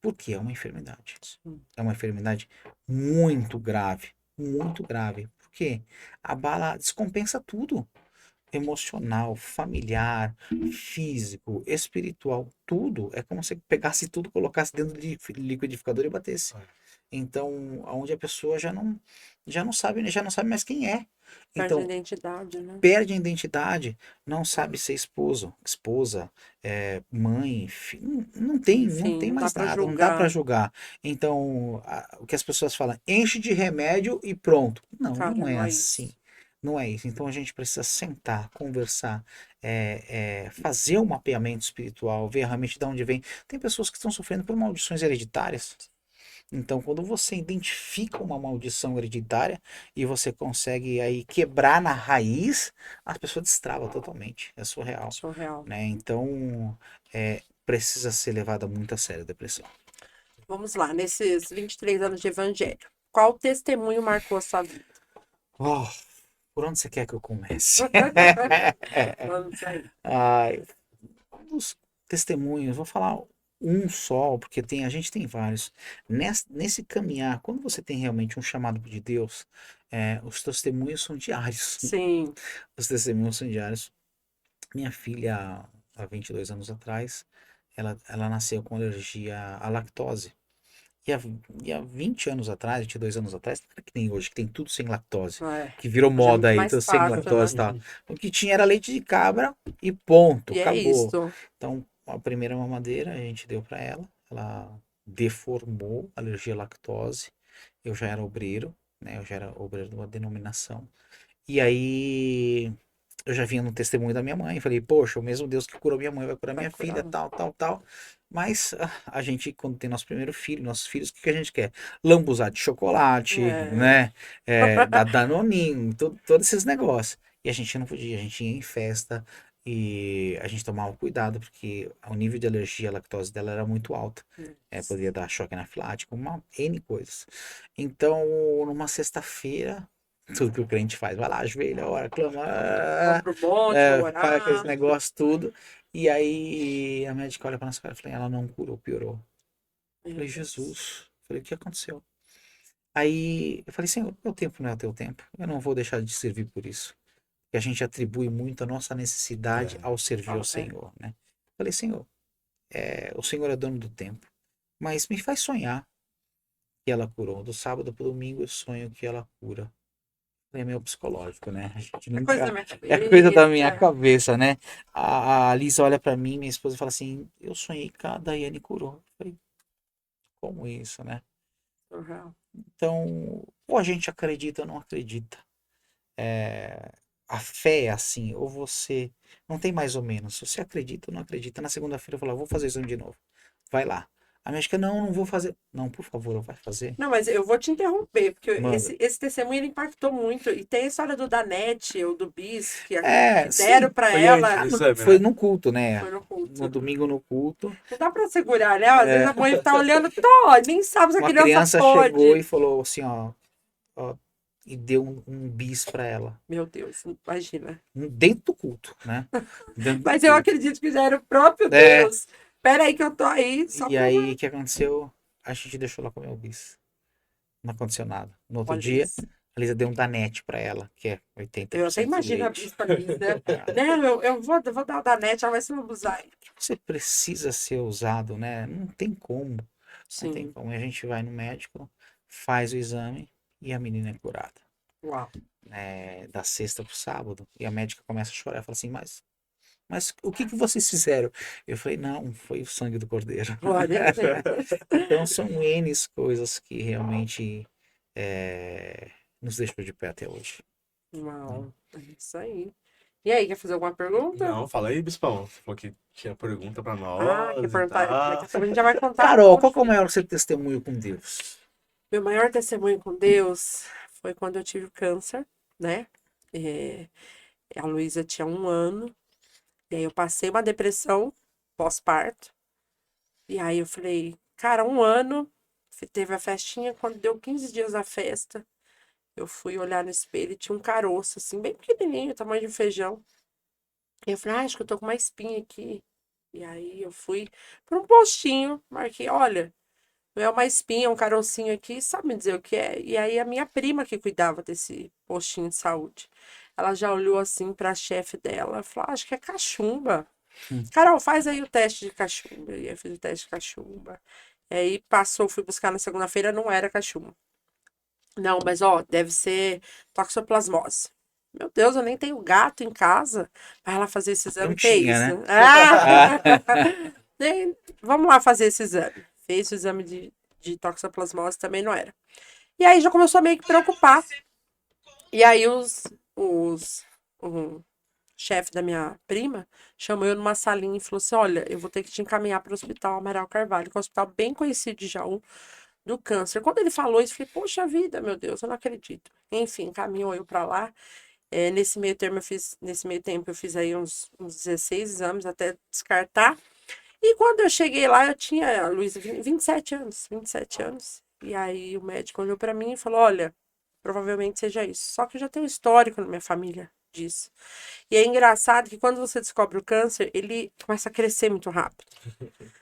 porque é uma enfermidade. Sim. É uma enfermidade muito grave. Muito grave. Porque abala, descompensa tudo. emocional, familiar, físico, espiritual, tudo é como se pegasse tudo, colocasse dentro de liquidificador e batesse. Então, onde a pessoa já não sabe, né, já não sabe mais quem é. Perde a Então, identidade, né? perde a identidade, não sabe ser esposa, mãe, não tem Enfim, não dá mais pra nada, não dá para julgar. julgar. Então, o que as pessoas falam, enche de remédio e pronto. Não, Cara, não é não é assim. isso. Não é isso. Então a gente precisa sentar, conversar, fazer um mapeamento espiritual, ver realmente de onde vem. Tem pessoas que estão sofrendo por maldições hereditárias. Então, quando você identifica uma maldição hereditária e você consegue aí quebrar na raiz, a pessoa destrava totalmente. É surreal, Surreal. né? Então, precisa ser levada muito a sério a depressão. Vamos lá, nesses 23 anos de evangelho, qual testemunho marcou a sua vida? Oh, por onde você quer que eu comece? Vamos aí. Ai, um dos testemunhos, vou falar um só, porque a gente tem vários. Nesse caminhar, quando você tem realmente um chamado de Deus, os testemunhos são diários. Sim, Os testemunhos são diários. Minha filha, há 22 anos atrás, ela nasceu com alergia à lactose. E há 20 anos atrás, 22 anos atrás, não era que nem hoje, que tem tudo sem lactose. é. Que virou Hoje é moda muito aí, mais tudo sem fácil, lactose né? e tal. O que tinha era leite de cabra e ponto, E é acabou. isso. Então, a primeira mamadeira a gente deu para ela. Ela deformou alergia à lactose. Eu já era obreiro, né? Eu já era obreiro de uma denominação. E aí eu já vinha no testemunho da minha mãe. Falei, poxa, o mesmo Deus que curou minha mãe vai curar Vai minha curar. filha, tal, tal, tal. Mas a gente, quando tem nosso primeiro filho, nossos filhos, o que a gente quer? Lambuzar de chocolate, É. né? Da Danoninho, todos esses negócios. E a gente não podia, a gente ia em festa e a gente tomava cuidado, porque o nível de alergia à lactose dela era muito alto. Poderia dar choque anafilático, uma N coisas. Então, numa sexta-feira, tudo que o crente faz, vai lá, ajoelha, ora, clama, Vamos pro monte, vamos faz aqueles orar. negócios tudo. E aí a médica olha pra nossa cara e fala, ela não curou, piorou. Eu Meu falei, Deus. Jesus. Eu falei, o que aconteceu? Aí eu falei, Senhor, meu tempo não é o teu tempo. Eu não vou deixar de servir por isso. E a gente atribui muito a nossa necessidade ao servir ao É. Senhor, né? Eu falei, Senhor, o Senhor é dono do tempo. Mas me faz sonhar que ela curou. Do sábado para domingo eu sonho que ela cura. É meio psicológico, né? A gente É coisa da nunca. minha É coisa da minha cabeça. cabeça, né? A Lisa olha pra mim, minha esposa, e fala assim: eu sonhei que a Daiane curou. Eu falei, como isso, né? Surreal. Então, ou a gente acredita ou não acredita. É, a fé é assim, ou você. Não tem mais ou menos. Se você acredita ou não acredita. Na segunda-feira eu falo, vou fazer o exame de novo. Vai lá. A médica, não vou fazer. Não, por favor, vai fazer. Não, mas eu vou te interromper, porque Manda. esse testemunho ele impactou muito. E tem a história do Danete ou do Bis, que deram Sim. pra Foi antes do ela. exame, Foi né? no culto, né? Foi no No culto. domingo no culto. Não dá pra segurar, né? Às vezes a mãe tá olhando, tô, nem sabe se a Uma criança criança chegou pode. e falou assim, ó, e deu um bis para ela, Meu Deus, imagina. dentro do culto, né? Dentro do Mas eu culto. acredito que já era o próprio É, Deus. Pera aí que eu tô aí só e pra aí uma. o que aconteceu? A gente deixou ela comer o bis. Não aconteceu nada. No outro Olha dia, isso. a Lisa deu um Danete para ela, que é Eu até 80% de imagino a Bis leite. pra Lisa. Né? Eu vou dar o da net, ela vai se lambuzar. Você precisa ser usado, né? Não tem como. Não tem Sim. como. E a gente vai no médico, faz o exame e a menina é curada. Uau. Da sexta pro sábado. E a médica começa a chorar. Fala assim, mas o que vocês fizeram? Eu falei, não, foi o sangue do cordeiro. Glória a Deus. Então são N coisas que realmente nos deixam de pé até hoje. Uau. É isso aí. E aí, quer fazer alguma pergunta? Não, fala aí, Bispão. Você falou que tinha pergunta pra Ah, quer nós e perguntar? Daqui tal. a pouco a gente já vai contar Carol, como qual que é o que... maior seu testemunho com Deus? Meu maior testemunho com Deus foi quando eu tive câncer, né? É, a Luísa tinha 1 ano. E aí eu passei uma depressão pós-parto. E aí eu falei, cara, 1 ano. Teve a festinha. Quando deu 15 dias da festa, eu fui olhar no espelho e tinha um caroço, assim, bem pequenininho, tamanho de um feijão. E eu falei, acho que eu tô com uma espinha aqui. E aí eu fui para um postinho, marquei, olha, não é uma espinha, é um carocinho aqui, sabe me dizer o que é? E aí a minha prima que cuidava desse postinho de saúde. ela já olhou assim pra chefe dela e falou: acho que é cachumba. Hum. Carol, faz aí o teste de cachumba. E aí eu fiz o teste de cachumba. E aí passou, fui buscar na segunda-feira, não era cachumba. Não, mas ó, deve ser toxoplasmose. Meu Deus, eu nem tenho gato em casa. Vai lá fazer esse Não exame, tinha, fez. né? Ah! Vamos lá fazer esse exame. Fez o exame de toxoplasmose, também não era. E aí já começou a meio que preocupar. E aí o chefe da minha prima chamou eu numa salinha e falou assim: olha, eu vou ter que te encaminhar para o Hospital Amaral Carvalho, que é um hospital bem conhecido de Jaú, do câncer. Quando ele falou isso, eu falei: poxa vida, meu Deus, eu não acredito. Enfim, encaminhou eu para lá. Nesse meio tempo eu fiz aí uns 16 exames até descartar. E quando eu cheguei lá, eu tinha, Luísa, 27 anos, 27 anos. E aí o médico olhou para mim e falou: olha, provavelmente seja isso. Só que eu já tenho um histórico na minha família disso. E é engraçado que quando você descobre o câncer, ele começa a crescer muito rápido.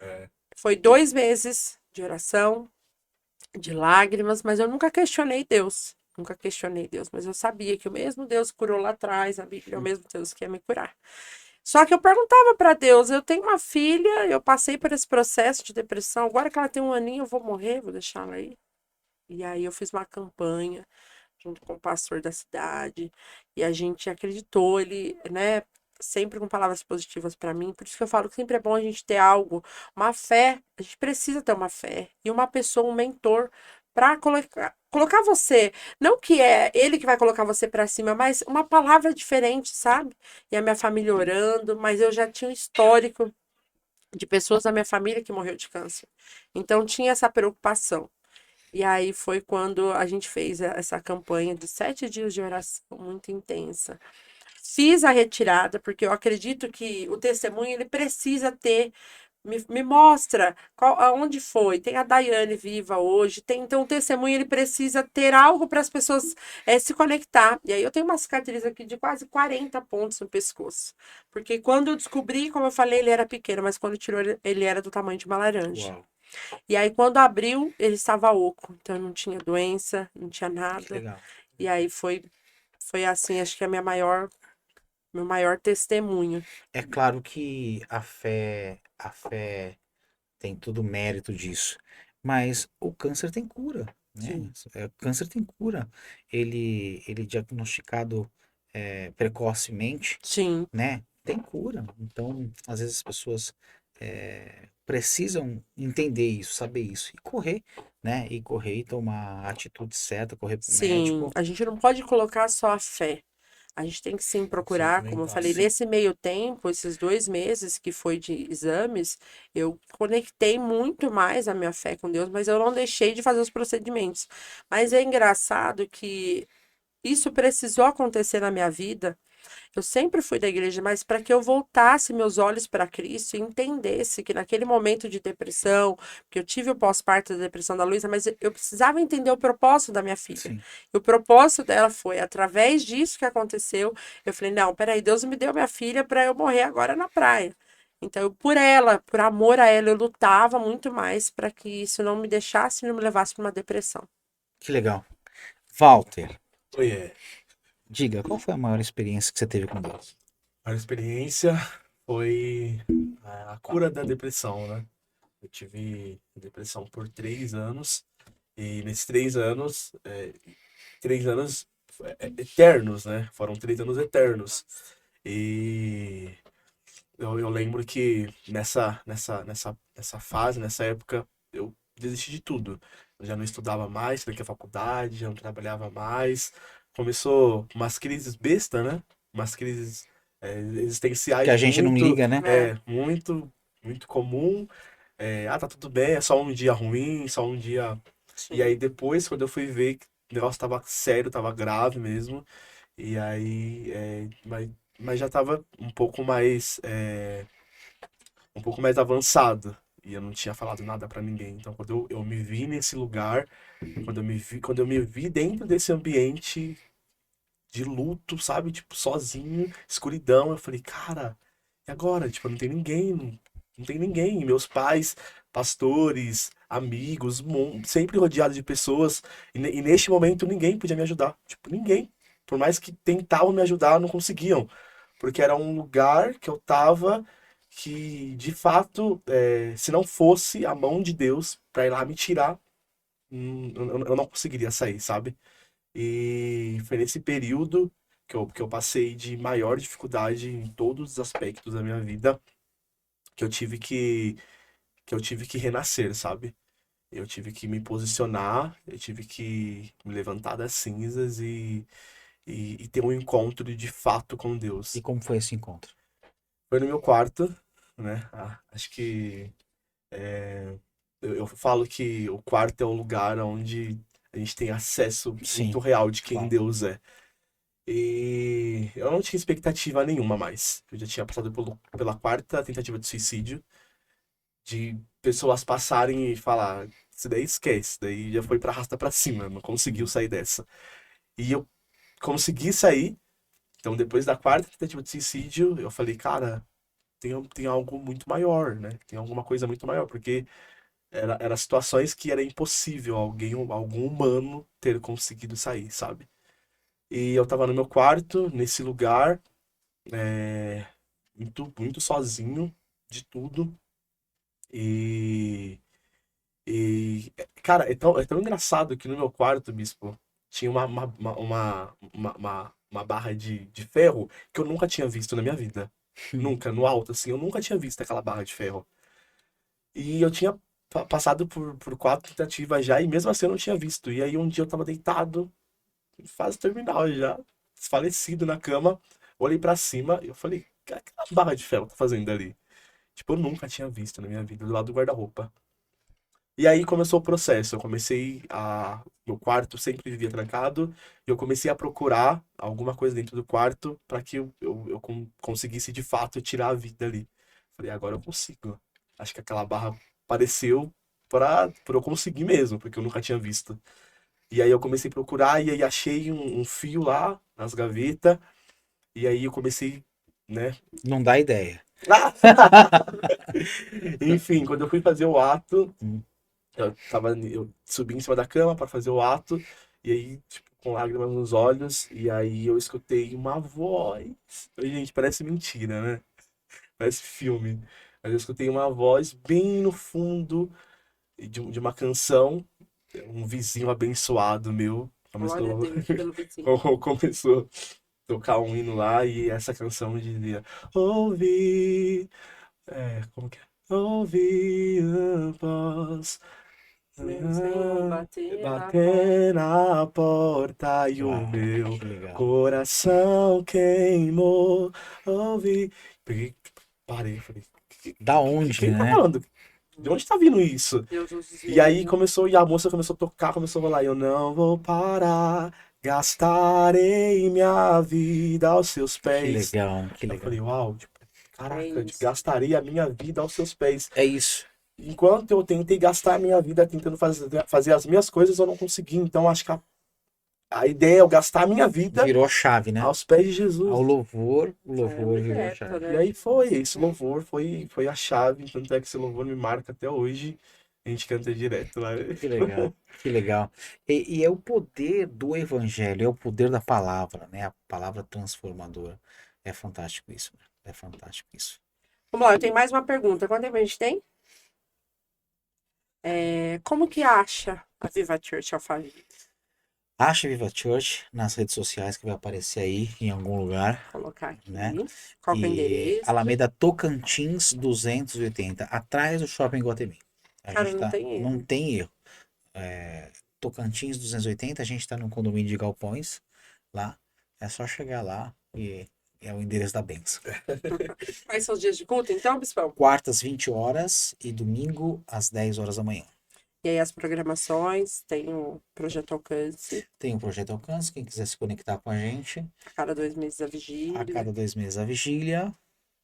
É. Foi 2 meses de oração, de lágrimas, mas eu nunca questionei Deus. Nunca questionei Deus, mas eu sabia que o mesmo Deus que curou lá atrás, a Bíblia é o mesmo Deus que ia me curar. Só que eu perguntava para Deus: eu tenho uma filha, eu passei por esse processo de depressão, agora que ela tem 1 aninho, eu vou morrer, vou deixar ela aí. E aí eu fiz uma campanha junto com o pastor da cidade, e a gente acreditou, ele, né, sempre com palavras positivas para mim. Por isso que eu falo que sempre é bom a gente ter algo, uma fé, a gente precisa ter uma fé e uma pessoa, um mentor para colocar você, não que é ele que vai colocar você para cima, mas uma palavra diferente, sabe? E a minha família orando, mas eu já tinha um histórico de pessoas da minha família que morreu de câncer. Então tinha essa preocupação. E aí foi quando a gente fez essa campanha de 7 dias de oração muito intensa. Fiz a retirada, porque eu acredito que o testemunho ele precisa ter. Me mostra aonde foi. Tem a Daiane viva hoje. Então, o testemunho ele precisa ter algo para as pessoas se conectar. E aí, eu tenho uma cicatriz aqui de quase 40 pontos no pescoço. Porque quando eu descobri, como eu falei, ele era pequeno, mas quando tirou, ele era do tamanho de uma laranja. Uau, E aí, quando abriu, ele estava oco. Então, não tinha doença, não tinha que nada. legal. E aí, foi assim, acho que meu maior testemunho. É claro que a fé tem todo o mérito disso, mas o câncer tem cura, né? Sim. O câncer tem cura. Ele diagnosticado precocemente, Sim. né? Tem cura. Então, às vezes as pessoas precisam entender isso, saber isso e correr, né? E correr e tomar a atitude certa, correr pro Sim, médico. a gente não pode colocar só a fé. A gente tem que sim Se procurar, como eu movimentar, falei, né? Sim, nesse meio tempo, esses 2 meses que foi de exames, eu conectei muito mais a minha fé com Deus, mas eu não deixei de fazer os procedimentos. Mas é engraçado que isso precisou acontecer na minha vida. Eu sempre fui da igreja, mas para que eu voltasse meus olhos para Cristo e entendesse que naquele momento de depressão, que eu tive o pós-parto da depressão da Luísa, mas eu precisava entender o propósito da minha filha. sim. E o propósito dela foi, através disso que aconteceu, eu falei: não, peraí, Deus me deu minha filha para eu morrer agora na praia. Então, por ela, por amor a ela, eu lutava muito mais para que isso não me deixasse, não me levasse para uma depressão. Que legal. Walter, Foi, diga, qual foi a maior experiência que você teve com Deus? a experiência foi a cura da depressão, né? Eu tive depressão por 3 anos, e nesses 3 anos, 3 anos eternos, né? Foram 3 anos eternos. E eu lembro que nessa fase, nessa época, eu desisti de tudo. Eu já não estudava mais, tranquei a faculdade, já não trabalhava mais. Começou umas crises besta, né? Umas crises Que a existenciais gente não muito, liga, né? É, muito, muito comum. Tá tudo bem, é só um dia ruim, só um dia. E aí sim. depois, quando eu fui ver que o negócio tava sério, tava grave mesmo, e aí, mas já tava um pouco mais avançado. E eu não tinha falado nada pra ninguém. Então, quando eu me vi nesse lugar, quando eu me vi dentro desse ambiente de luto, sabe? Tipo, sozinho, escuridão, eu falei: cara, e agora? Tipo, não tem ninguém, não tem ninguém. E meus pais, pastores, amigos, sempre rodeado de pessoas. E neste momento ninguém podia me ajudar. Tipo, ninguém. por mais que tentavam me ajudar, não conseguiam. Porque era um lugar que eu tava que, de fato, se não fosse a mão de Deus pra ir lá me tirar, eu não conseguiria sair, sabe? E foi nesse período que eu passei de maior dificuldade em todos os aspectos da minha vida que eu tive que eu tive que renascer, sabe? Eu tive que me posicionar, eu tive que me levantar das cinzas e ter um encontro de fato com E Deus. como foi esse encontro? Foi no meu quarto, né? Acho que eu falo que o quarto é o lugar onde a gente tem acesso muito Sim, real de quem claro. Deus é. E eu não tinha expectativa nenhuma mais. Eu já tinha passado pela quarta tentativa de suicídio, de pessoas passarem e falar, isso daí esquece, daí já foi pra arrasta pra cima, não conseguiu sair dessa. E eu consegui sair, então depois da quarta tentativa de suicídio, eu falei, cara, tem algo muito maior, né? Tem alguma coisa muito maior, porque era situações que era impossível algum humano ter conseguido sair, sabe? E eu tava no meu quarto, nesse lugar, muito, muito sozinho de tudo. E, cara, é tão engraçado que no meu quarto, bispo, tinha uma barra de ferro que eu nunca tinha visto na minha vida. Nunca, no alto, assim, eu nunca tinha visto aquela barra de ferro. E eu tinha passado por quatro tentativas já, e mesmo assim eu não tinha visto. E aí um dia eu tava deitado, em fase terminal já, desfalecido na cama, olhei pra cima e eu falei, o que aquela barra de ferro tá fazendo ali? Tipo, eu nunca tinha visto na minha vida, do lado do guarda-roupa. E aí começou o processo. Eu comecei a. Meu quarto sempre vivia trancado. E eu comecei a procurar alguma coisa dentro do quarto para que eu conseguisse de fato tirar a vida ali. Falei, agora eu consigo. Acho que aquela barra apareceu para eu conseguir mesmo, porque eu nunca tinha visto. E aí eu comecei a procurar e aí achei um fio lá nas gavetas. E aí eu comecei, né? Não dá ideia. Enfim, quando eu fui fazer o ato, Hum. eu subi em cima da cama para fazer o ato, e aí, tipo, com lágrimas nos olhos, e aí eu escutei uma voz. Gente, parece mentira, né? Parece filme. Mas eu escutei uma voz bem no fundo de uma canção, um vizinho abençoado meu Glória a começou, Deus pelo vizinho. começou a tocar um hino lá, e essa canção dizia: Ouvi, como que é? Ouvi a voz. Meu Senhor, bater na porta. Bater na porta e o Uau, meu que legal. coração queimou. Ouvi. Peguei, parei, falei, Da onde, quem tá né? falando? De onde tá vindo isso? Deus nos E aí mesmo. começou, e a moça começou a tocar, começou a rolar. Eu não vou parar, gastarei minha vida aos seus Que pés. legal, que Eu falei, legal. uau, tipo, É caraca, isso. gastaria a minha vida aos seus pés. É isso. Enquanto eu tentei gastar a minha vida tentando fazer as minhas coisas, eu não consegui. Então, acho que a ideia é eu gastar a minha vida Virou a chave, né? aos pés de Ao Jesus. louvor, o É, louvor virou a liberta, chave. E né? aí foi, esse louvor foi a chave. Tanto é que esse louvor me marca até hoje. A gente canta direto lá. Que legal, que legal. E é o poder do evangelho, é o poder da palavra, né? A palavra transformadora. É fantástico isso, né? É fantástico isso. Vamos lá, eu tenho mais uma pergunta. Quanto tempo a gente tem? Como que acha a Viva Church Alphaville? Acha Viva Church nas redes sociais que vai aparecer aí em algum lugar, Vou colocar aqui. né? Qual que é o E endereço? Alameda Tocantins 280, atrás do Shopping Guatemi. A Cara, gente não tá, tem não erro. tem erro. Tocantins 280, a gente tá num condomínio de galpões lá. É só chegar lá e é o endereço da benção. Quais são os dias de culto, então, Bispão? Quartas, 20 horas e domingo às 10 horas da manhã. E aí as programações, tem o Projeto Alcance, Tem o Projeto Alcance, quem quiser se conectar com a gente, a cada 2 meses a a vigília. cada 2 meses a vigília.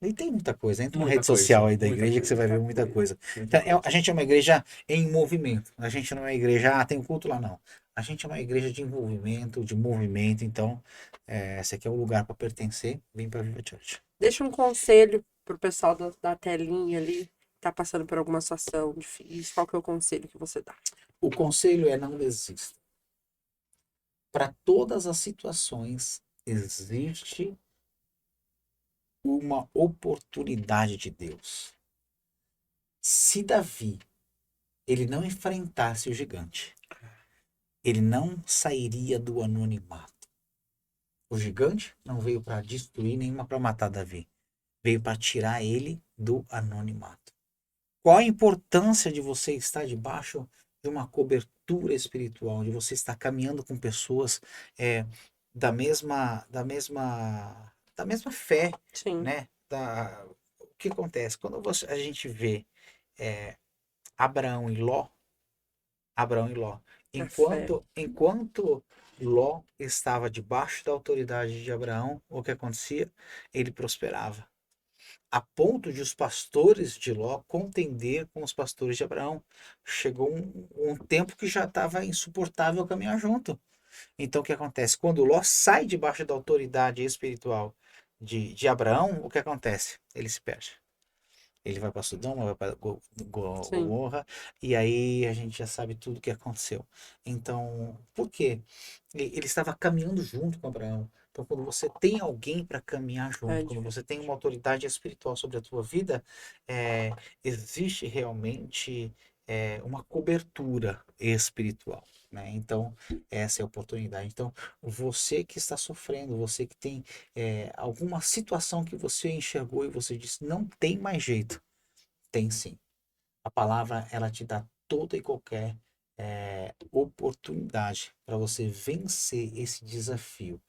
E tem muita coisa. Entra na Muita rede social coisa, aí da muita igreja que você coisa, vai ver Muita muita coisa. coisa. muita Então, coisa. a gente é uma igreja em movimento. A gente não é uma igreja, tem um culto lá, não. A gente é uma igreja de envolvimento, de movimento. Então, esse aqui é o lugar para pertencer. Vem para Viva Church. Deixa um conselho pro pessoal da telinha ali, que tá passando por alguma situação difícil. Qual que é o conselho que você dá? O conselho é não desista. Para todas as situações existe uma oportunidade de Deus. Se Davi ele não enfrentasse o gigante, ele não sairia do anonimato. O gigante não veio para destruir nem para matar Davi, veio para tirar ele do anonimato. Qual a importância de você estar debaixo de uma cobertura espiritual, de você estar caminhando com pessoas da mesma fé, Sim, né? O que acontece? Quando a gente vê é, Abraão e Ló, Abraão e Ló, a fé. enquanto Ló estava debaixo da autoridade de Abraão, o que acontecia? Ele prosperava a ponto de os pastores de Ló contender com os pastores de Abraão. Chegou um tempo que já estava insuportável caminhar junto. Então, o que acontece? Quando Ló sai debaixo da autoridade espiritual de Abraão, o que acontece? Ele se perde. Ele vai para Sodoma, vai para Sim, Gomorra, e aí a gente já sabe tudo o que aconteceu. Então, por quê? Ele estava caminhando junto com Abraão. Então, quando você tem alguém para caminhar é junto, quando você tem uma diferente. autoridade espiritual sobre a tua vida, existe realmente uma cobertura espiritual, né? Então, essa é a oportunidade. Então, você que está sofrendo, você que tem alguma situação que você enxergou e você disse, não tem mais jeito, tem sim. A palavra, ela te dá toda e qualquer oportunidade para você vencer esse desafio.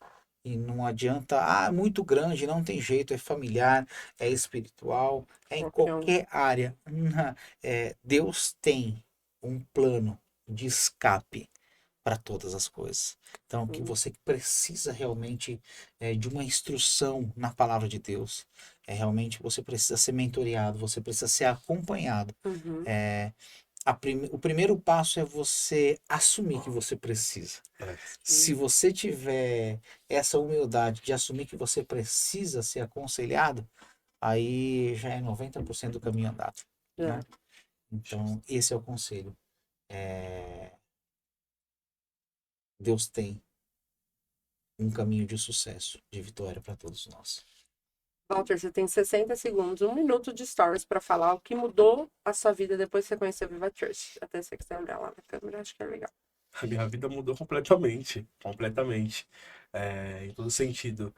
E não adianta, é muito grande, não tem jeito, é familiar, é espiritual, é em Qualquer um. qualquer área. Deus tem um plano de escape para todas as coisas. Então, que Sim. você precisa realmente de uma instrução na palavra de Deus. Realmente você precisa ser mentoreado, você precisa ser acompanhado. Uhum. É, o primeiro passo é você assumir que você precisa. É. Se Sim. você tiver essa humildade de assumir que você precisa ser aconselhado, aí já é 90% do caminho andado, É. né? Então, esse é o conselho. É, Deus tem um caminho de sucesso, de vitória para todos nós. Walter, você tem 60 segundos, 1 minuto de stories para falar o que mudou a sua vida depois que você conheceu a Viva Church. Até se você quiser olhar lá na câmera, acho que é legal. A minha vida mudou completamente, completamente. Em todo sentido.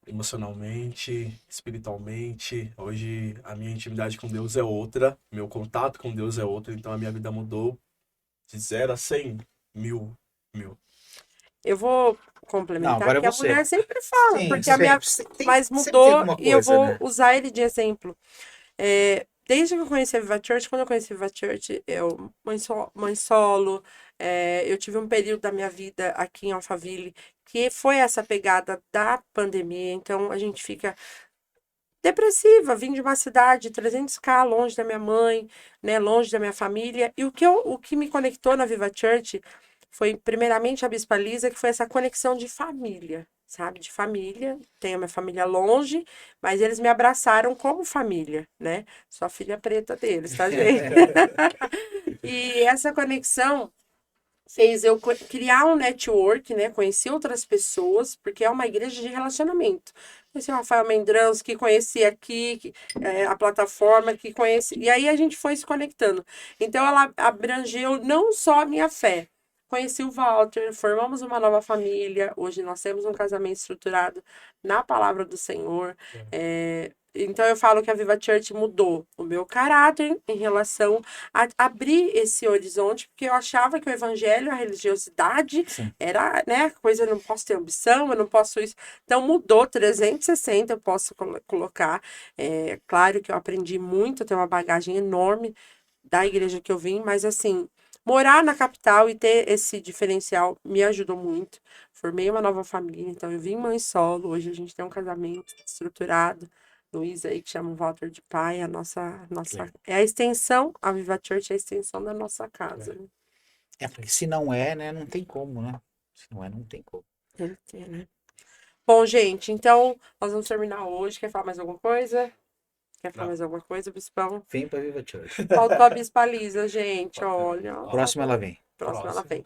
Emocionalmente, espiritualmente. Hoje a minha intimidade com Deus é outra, meu contato com Deus é outro, então a minha vida mudou de 0 a 100, mil, mil. Eu vou Não, complementar agora é que a você. mulher sempre fala, Sim, porque a minha. sempre. Mas Sempre tem mudou alguma e eu coisa, vou né? usar ele de exemplo. Desde que eu conheci a Viva Church, quando eu conheci a Viva Church, eu, mãe solo, eu tive um período da minha vida aqui em Alphaville que foi essa pegada da pandemia, então a gente fica depressiva, vim de uma cidade 300 km longe da minha mãe, né, longe da minha família, e o que me conectou na Viva Church foi primeiramente a Bispa Lisa, que foi essa conexão de família, sabe? De família. Tenho a minha família longe, mas eles me abraçaram como família, né? Sou a filha preta deles, tá, gente? E essa conexão fez eu criar um network, né? Conhecer outras pessoas, porque é uma igreja de relacionamento. Conheci o Rafael Mendrãos, que conheci aqui, a plataforma, que conheci. E aí a gente foi se conectando. Então ela abrangeu não só a minha fé. Conheci o Walter, formamos uma nova família. Hoje nós temos um casamento estruturado na palavra do Senhor. Então eu falo que a Viva Church mudou o meu caráter em relação abrir esse horizonte, porque eu achava que o evangelho, a religiosidade, Sim. era, né, coisa, eu não posso ter ambição, eu não posso isso. Então mudou 360, eu posso colocar. Claro que eu aprendi muito, eu tenho uma bagagem enorme da igreja que eu vim, mas assim, morar na capital e ter esse diferencial me ajudou muito. Formei uma nova família, então eu vim mãe solo, hoje a gente tem um casamento estruturado. Luiz aí, que chama o Walter de pai, Legal. é a extensão, a Viva Church é a extensão da nossa casa, né? Porque se não é, né, não tem como, né? Se não é, não tem como. Tem que ter, né? Bom, gente, então nós vamos terminar hoje. Quer falar mais alguma coisa? Quer falar Não. mais alguma coisa, Bispão? Vem para Viva Church. Faltou a Bispa Lisa, gente, olha. Próxima ela vem. Próxima ela vem.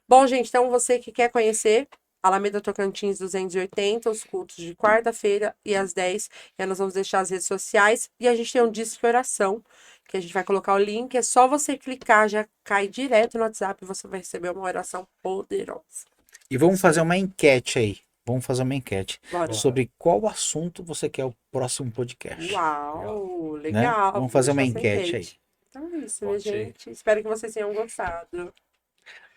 Bom, gente, então você que quer conhecer Alameda Tocantins 280, os cultos de quarta-feira e às 10. E aí nós vamos deixar as redes sociais. E a gente tem um Disque Oração, que a gente vai colocar o link. É só você clicar, já cai direto no WhatsApp e você vai receber uma oração poderosa. E vamos fazer uma enquete aí. Vamos fazer uma enquete Bora. sobre qual assunto você quer o próximo podcast. Uau, Né? legal. Vamos fazer uma deixar essa enquete aí. Então é isso, minha Bote aí. gente. Espero que vocês tenham gostado.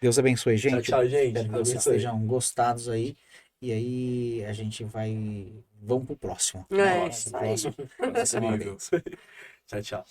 Deus abençoe, gente. Tchau, gente. Espero que Deus vocês abençoe. sejam gostados aí. E aí a gente vai. Vamos pro próximo. É, Nossa, isso aí. próximo. Amigo. Tchau, tchau.